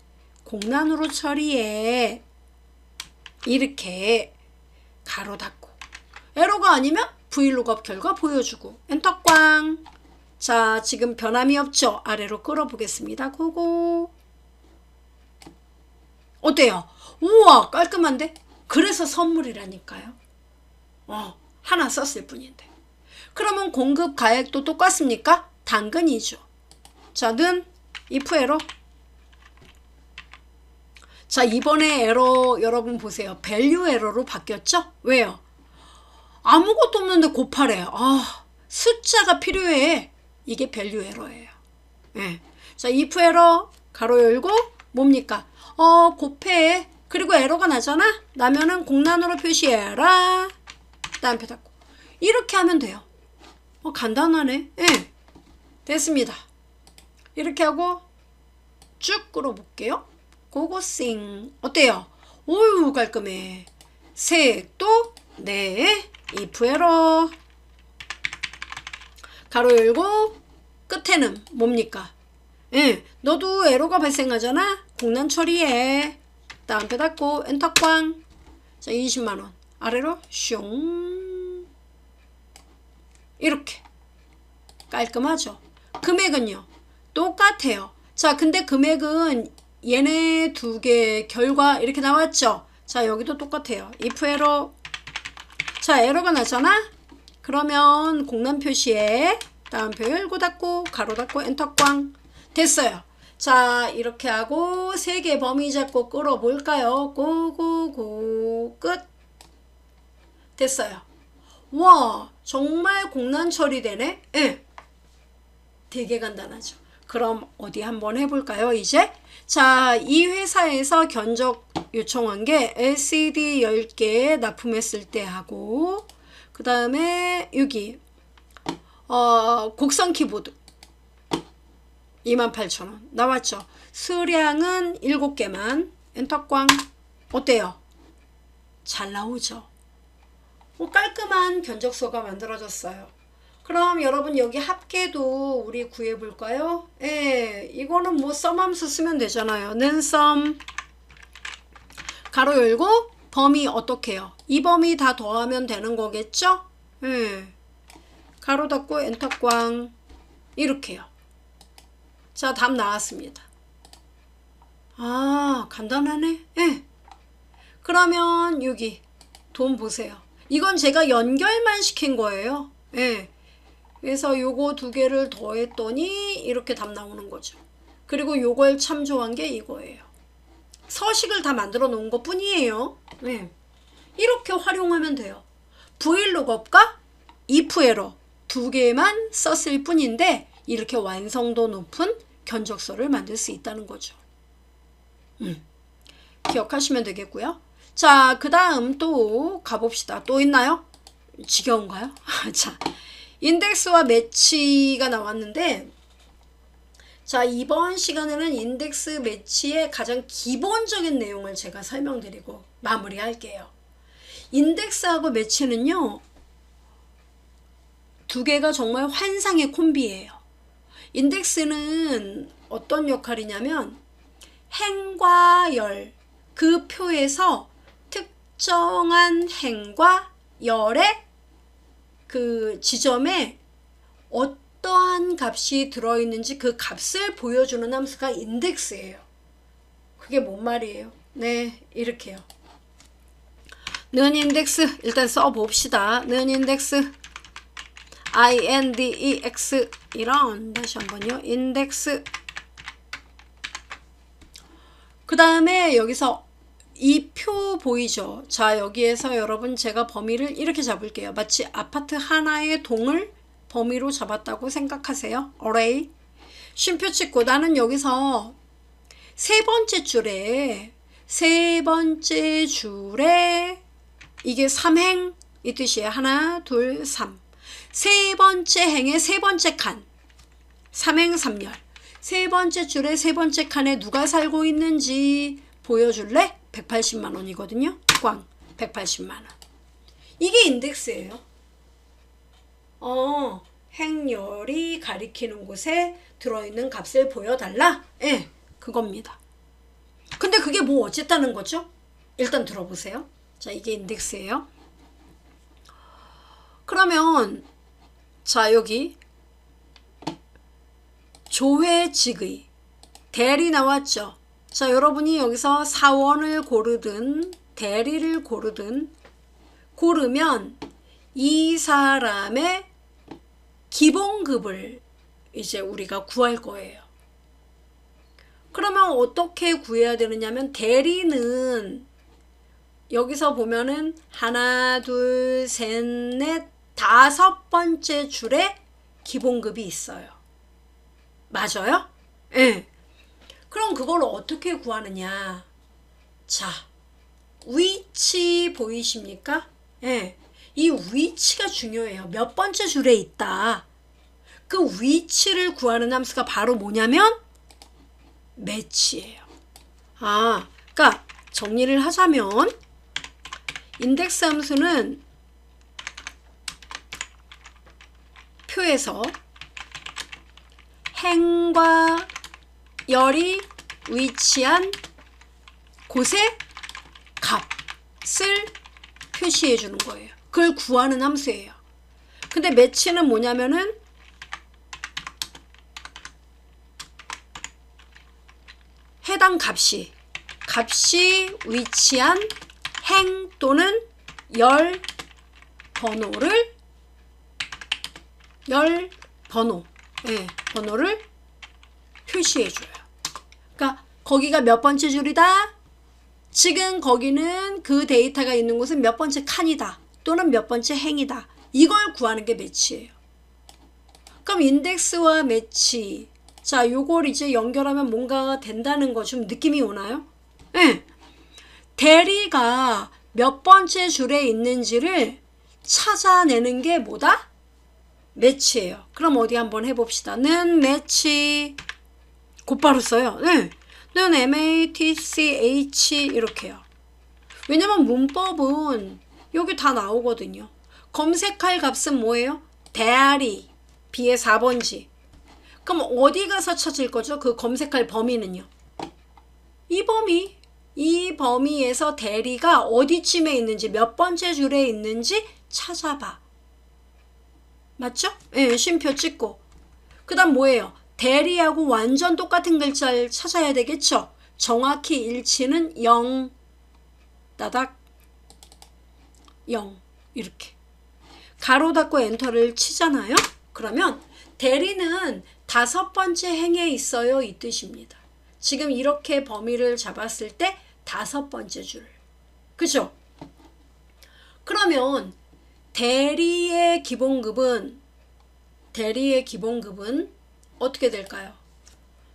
공란으로 처리해. 이렇게 가로 닫고 에러가 아니면 브이룩업 결과 보여주고 엔터 꽝. 자 지금 변함이 없죠? 아래로 끌어보겠습니다. 고고. 어때요? 우와 깔끔한데? 그래서 선물이라니까요. 하나 썼을 뿐인데. 그러면 공급 가액도 똑같습니까? 당근이죠. 자, 는 if 에러. 자, 이번에 에러 여러분 보세요. 밸류 에러로 바뀌었죠? 왜요? 아무것도 없는데 곱하래. 숫자가 필요해. 이게 밸류 에러예요. 네. 자, if 에러 가로 열고 뭡니까? 곱해. 그리고 에러가 나잖아? 나면은 공란으로 표시해라. 딴표 닫고. 이렇게 하면 돼요. 간단하네. 예. 네. 됐습니다. 이렇게 하고 쭉 끌어볼게요. 고고싱. 어때요? 오유 깔끔해. 색도 네. if 에러 가로 열고 끝에는 뭡니까? 예, 너도 에러가 발생하잖아? 공란 처리해. 다운표 닫고 엔터 꽝. 자, 20만원. 아래로 슝. 이렇게. 깔끔하죠? 금액은요? 똑같아요. 자, 근데 금액은 얘네 두 개 결과 이렇게 나왔죠? 자, 여기도 똑같아요. if 에러. 자, 에러가 나잖아? 그러면 공란 표시에 다운표 열고 닫고 가로 닫고 엔터 꽝. 됐어요. 자, 이렇게 하고 세 개 범위 잡고 끌어볼까요? 고고고 끝. 됐어요. 와, 정말 공란 처리되네? 예. 되게 간단하죠. 그럼 어디 한번 해볼까요, 이제? 자, 이 회사에서 견적 요청한 게 LCD 10개 납품했을 때 하고, 그 다음에 여기, 곡선 키보드. 28,000원 나왔죠. 수량은 7개만. 엔터 꽝. 어때요? 잘 나오죠. 깔끔한 견적서가 만들어졌어요. 그럼 여러분 여기 합계도 우리 구해볼까요? 예, 이거는 뭐 썸함수 쓰면 되잖아요. 는 썸 가로 열고 범위 어떻게 해요? 이 범위 다 더하면 되는 거겠죠? 예. 가로 닫고 엔터 꽝. 이렇게요. 자, 답 나왔습니다. 아, 간단하네. 예. 그러면 여기 돈 보세요. 이건 제가 연결만 시킨 거예요. 예. 그래서 요거 두 개를 더했더니 이렇게 답 나오는 거죠. 그리고 요걸 참조한 게 이거예요. 서식을 다 만들어 놓은 것 뿐이에요. 예. 이렇게 활용하면 돼요. vlookup과 if error 두 개만 썼을 뿐인데 이렇게 완성도 높은 견적서를 만들 수 있다는 거죠. 기억하시면 되겠고요. 자, 그 다음 또 가봅시다. 또 있나요? 지겨운가요? 자, 인덱스와 매치가 나왔는데, 자, 이번 시간에는 인덱스 매치의 가장 기본적인 내용을 제가 설명드리고 마무리할게요. 인덱스하고 매치는요, 두 개가 정말 환상의 콤비예요. 인덱스는 어떤 역할이냐면 행과 열, 그 표에서 특정한 행과 열의 그 지점에 어떠한 값이 들어있는지 그 값을 보여주는 함수가 인덱스예요. 그게 뭔 말이에요? 네, 이렇게요. 는 인덱스 일단 써봅시다. 는 인덱스 index 이런 다시 한번요. 인덱스 그 다음에 여기서 이 표 보이죠? 자, 여기에서 여러분 제가 범위를 이렇게 잡을게요. 마치 아파트 하나의 동을 범위로 잡았다고 생각하세요. array 쉼표 찍고 나는 여기서 세 번째 줄에 이게 3행 이 뜻이에요. 하나, 둘, 3. 세 번째 행의 세 번째 칸 3행 3열 세 번째 줄에 세 번째 칸에 누가 살고 있는지 보여줄래? 180만 원이거든요. 꽝 180만 원. 이게 인덱스예요. 행열이 가리키는 곳에 들어있는 값을 보여달라? 예, 그겁니다. 근데 그게 뭐 어쨌다는 거죠? 일단 들어보세요. 자, 이게 인덱스예요. 그러면 자, 여기 조회직의 대리 나왔죠. 자, 여러분이 여기서 사원을 고르든 대리를 고르면 이 사람의 기본급을 이제 우리가 구할 거예요. 그러면 어떻게 구해야 되느냐면 대리는 여기서 보면은 하나, 둘, 셋, 넷, 5번째 줄에 기본급이 있어요. 맞아요? 예. 그럼 그걸 어떻게 구하느냐? 자, 위치 보이십니까? 예. 이 위치가 중요해요. 몇 번째 줄에 있다. 그 위치를 구하는 함수가 바로 뭐냐면 매치예요. 아, 그러니까 정리를 하자면 인덱스 함수는 표에서 행과 열이 위치한 곳의 값을 표시해 주는 거예요. 그걸 구하는 함수예요. 근데 매치는 뭐냐면은 해당 값이 위치한 행 또는 열 번호를 번호를 표시해 줘요. 그러니까 거기가 몇 번째 줄이다. 지금 거기는 그 데이터가 있는 곳은 몇 번째 칸이다. 또는 몇 번째 행이다. 이걸 구하는 게 매치예요. 그럼 인덱스와 매치. 자, 요걸 이제 연결하면 뭔가 된다는 거 좀 느낌이 오나요? 네. 대리가 몇 번째 줄에 있는지를 찾아내는 게 뭐다? 매치예요. 그럼 어디 한번 해봅시다. 는 매치. 곧바로 써요. 네. 는 MATCH 이렇게요. 왜냐면 문법은 여기 다 나오거든요. 검색할 값은 뭐예요? 대리. B의 4번지. 그럼 어디 가서 찾을 거죠? 그 검색할 범위는요. 이 범위에서 대리가 어디쯤에 있는지 몇 번째 줄에 있는지 찾아봐. 맞죠? 예, 쉼표 찍고. 그 다음 뭐예요? 대리하고 완전 똑같은 글자를 찾아야 되겠죠? 정확히 일치는 0 따닥 0 이렇게 가로 닫고 엔터를 치잖아요. 그러면 대리는 5번째 행에 있어요 이 뜻입니다. 지금 이렇게 범위를 잡았을 때 5번째 줄. 그죠? 그러면 대리의 기본급은 어떻게 될까요?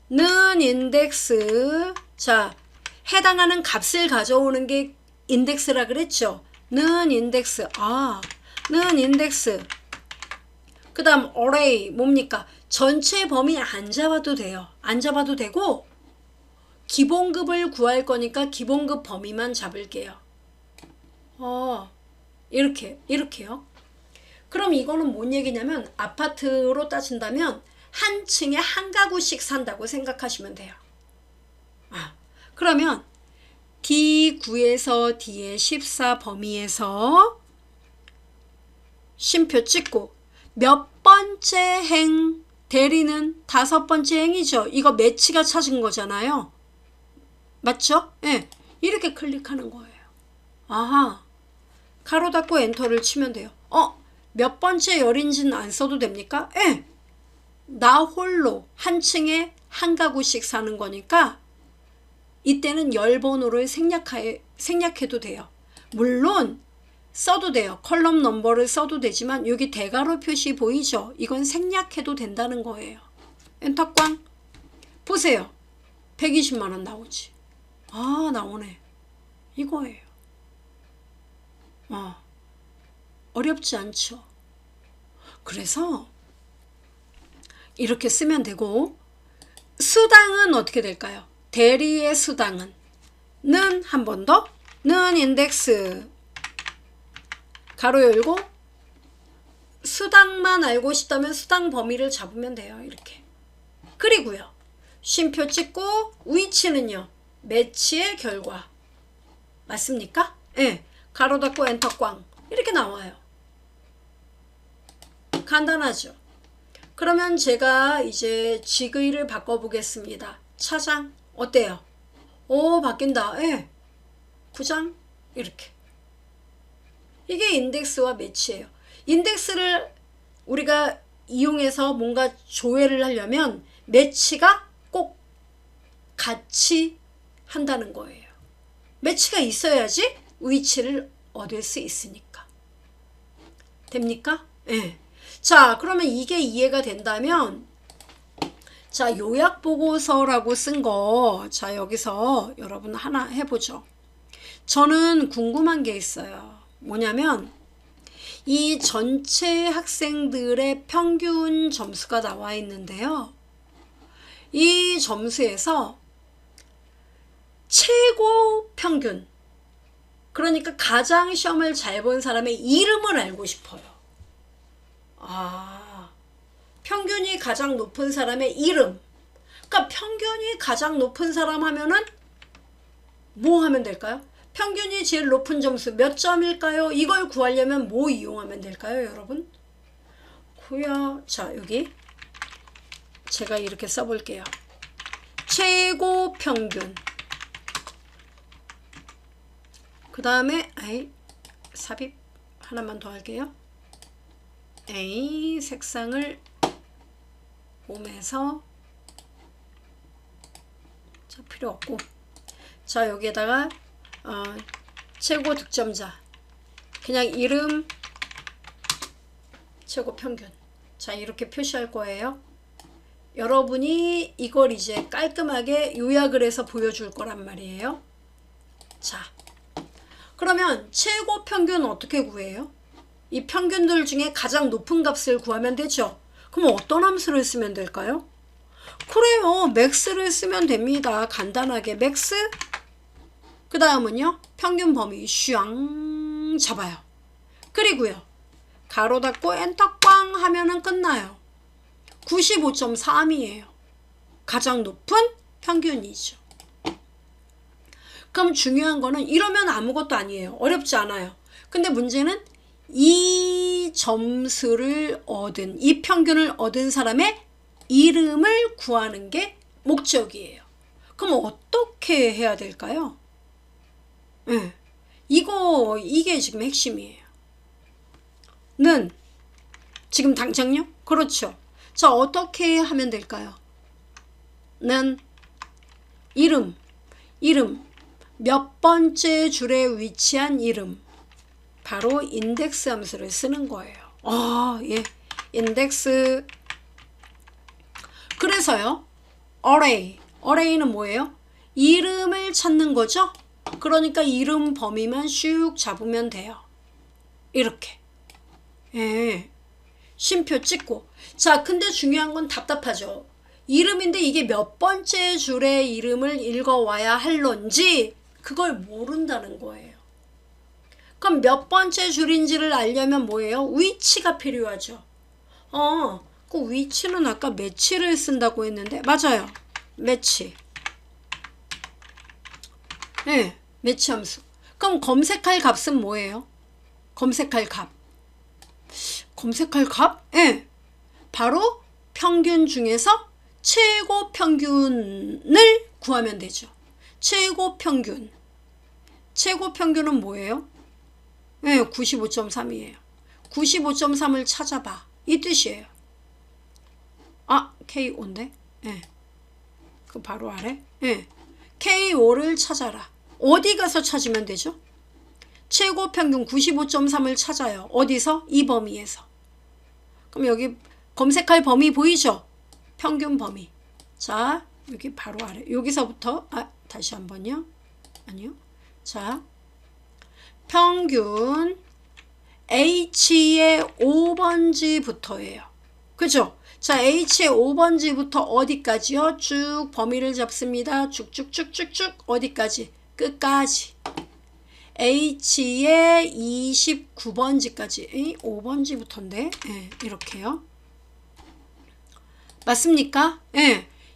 는 인덱스. 자, 해당하는 값을 가져오는 게 인덱스라 그랬죠? 는 인덱스. 는 인덱스. 그 다음 array 뭡니까? 전체 범위 안 잡아도 돼요. 안 잡아도 되고 기본급을 구할 거니까 기본급 범위만 잡을게요. 이렇게요. 그럼 이거는 뭔 얘기냐면 아파트로 따진다면 한 층에 한 가구씩 산다고 생각하시면 돼요. 그러면 D9에서 D의 14 범위에서 쉼표 찍고 몇 번째 행 대리는 5번째 행이죠. 이거 매치가 찾은 거잖아요. 맞죠? 예. 이렇게 클릭하는 거예요. 가로 닫고 엔터를 치면 돼요. 몇 번째 열인지는 안 써도 됩니까? 예. 나 홀로 한 층에 한 가구씩 사는 거니까 이때는 열 번호를 생략해도 돼요. 물론 써도 돼요. 컬럼 넘버를 써도 되지만 여기 대괄호 표시 보이죠? 이건 생략해도 된다는 거예요. 엔터 꽝. 보세요. 120만 원 나오지. 나오네. 이거예요. 어렵지 않죠? 그래서 이렇게 쓰면 되고 수당은 어떻게 될까요? 대리의 수당은 는 한 번 더 는 인덱스 가로 열고 수당만 알고 싶다면 수당 범위를 잡으면 돼요. 이렇게. 그리고요. 쉼표 찍고 위치는요. 매치의 결과. 맞습니까? 예. 가로 닫고 엔터 꽝. 이렇게 나와요. 간단하죠? 그러면 제가 이제 지그이를 바꿔보겠습니다. 차장 어때요? 바뀐다. 예. 부장 이렇게. 이게 인덱스와 매치예요. 인덱스를 우리가 이용해서 뭔가 조회를 하려면 매치가 꼭 같이 한다는 거예요. 매치가 있어야지 위치를 얻을 수 있으니까. 됩니까? 예. 자, 그러면 이게 이해가 된다면 자, 요약보고서라고 쓴 거 자, 여기서 여러분 하나 해보죠. 저는 궁금한 게 있어요. 뭐냐면 이 전체 학생들의 평균 점수가 나와 있는데요. 이 점수에서 최고 평균, 그러니까 가장 시험을 잘 본 사람의 이름을 알고 싶어요. 평균이 가장 높은 사람의 이름. 그러니까 평균이 가장 높은 사람 하면은 뭐 하면 될까요? 평균이 제일 높은 점수 몇 점일까요? 이걸 구하려면 뭐 이용하면 될까요, 여러분? 자, 여기 제가 이렇게 써볼게요. 최고 평균. 그 다음에 삽입 하나만 더 할게요. 색상을 봄에서 자, 필요 없고, 자, 여기에다가 최고 득점자, 그냥 이름, 최고 평균. 자, 이렇게 표시할 거예요. 여러분이 이걸 이제 깔끔하게 요약을 해서 보여줄 거란 말이에요. 자, 그러면 최고 평균 어떻게 구해요? 이 평균들 중에 가장 높은 값을 구하면 되죠. 그럼 어떤 함수를 쓰면 될까요? 그래요, 맥스를 쓰면 됩니다. 간단하게 맥스. 그 다음은요, 평균 범위 슈앙 잡아요. 그리고요, 가로 닫고 엔터 꽝 하면은 끝나요. 95.3이에요. 가장 높은 평균이죠. 그럼 중요한 거는 이러면 아무것도 아니에요. 어렵지 않아요. 근데 문제는 이 점수를 얻은, 이 평균을 얻은 사람의 이름을 구하는 게 목적이에요. 그럼 어떻게 해야 될까요? 이게 지금 핵심이에요. 는 지금 당장요? 그렇죠. 자, 어떻게 하면 될까요? 는 이름 몇 번째 줄에 위치한 이름, 바로 인덱스 함수를 쓰는 거예요. 예, 인덱스. 그래서요, array는 뭐예요? 이름을 찾는 거죠. 그러니까 이름 범위만 슉 잡으면 돼요. 이렇게. 쉼표 찍고. 자, 근데 중요한 건 답답하죠. 이름인데 이게 몇 번째 줄의 이름을 읽어와야 할런지 그걸 모른다는 거예요. 그럼 몇 번째 줄인지를 알려면 뭐예요? 위치가 필요하죠. 그 위치는 아까 매치를 쓴다고 했는데, 맞아요. 매치. 매치 함수. 그럼 검색할 값은 뭐예요? 검색할 값. 바로 평균 중에서 최고 평균을 구하면 되죠. 최고 평균은 뭐예요? 95.3이에요. 95.3을 찾아봐. 이 뜻이에요. K5인데? 그 바로 아래? K5를 찾아라. 어디 가서 찾으면 되죠? 최고 평균 95.3을 찾아요. 어디서? 이 범위에서. 그럼 여기 검색할 범위 보이죠? 평균 범위. 자, 여기 바로 아래. 여기서부터, 다시 한번요. 아니요. 자, 평균 H의 5번지부터예요. 그죠? 자, H의 5번지부터 어디까지요? 쭉 범위를 잡습니다. 쭉쭉쭉쭉쭉 어디까지? 끝까지. H의 29번지까지. 5번지부터인데 이렇게요. 맞습니까?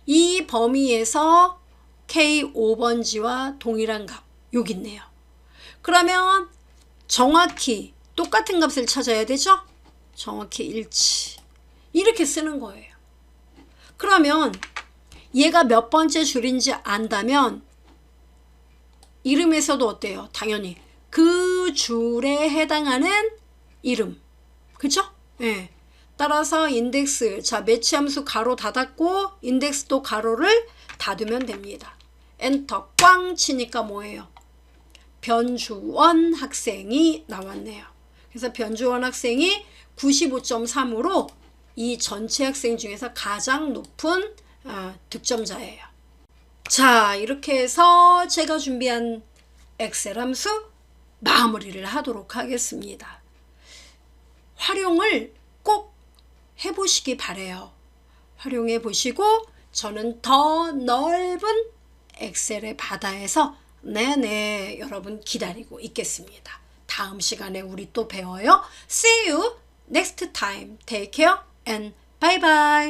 이 범위에서 K5번지와 동일한 값 여기 있네요. 그러면 정확히 똑같은 값을 찾아야 되죠? 정확히 일치. 이렇게 쓰는 거예요. 그러면 얘가 몇 번째 줄인지 안다면 이름에서도 어때요? 당연히 그 줄에 해당하는 이름. 그쵸? 따라서 인덱스, 자, 매치 함수 가로 닫았고 인덱스도 가로를 닫으면 됩니다. 엔터 꽝 치니까 뭐예요? 변주원 학생이 나왔네요. 그래서 변주원 학생이 95.3으로 이 전체 학생 중에서 가장 높은 득점자예요. 자, 이렇게 해서 제가 준비한 엑셀 함수 마무리를 하도록 하겠습니다. 활용을 꼭 해보시기 바래요. 활용해 보시고 저는 더 넓은 엑셀의 바다에서 여러분 기다리고 있겠습니다. 다음 시간에 우리 또 배워요. See you next time. Take care and 바이바이.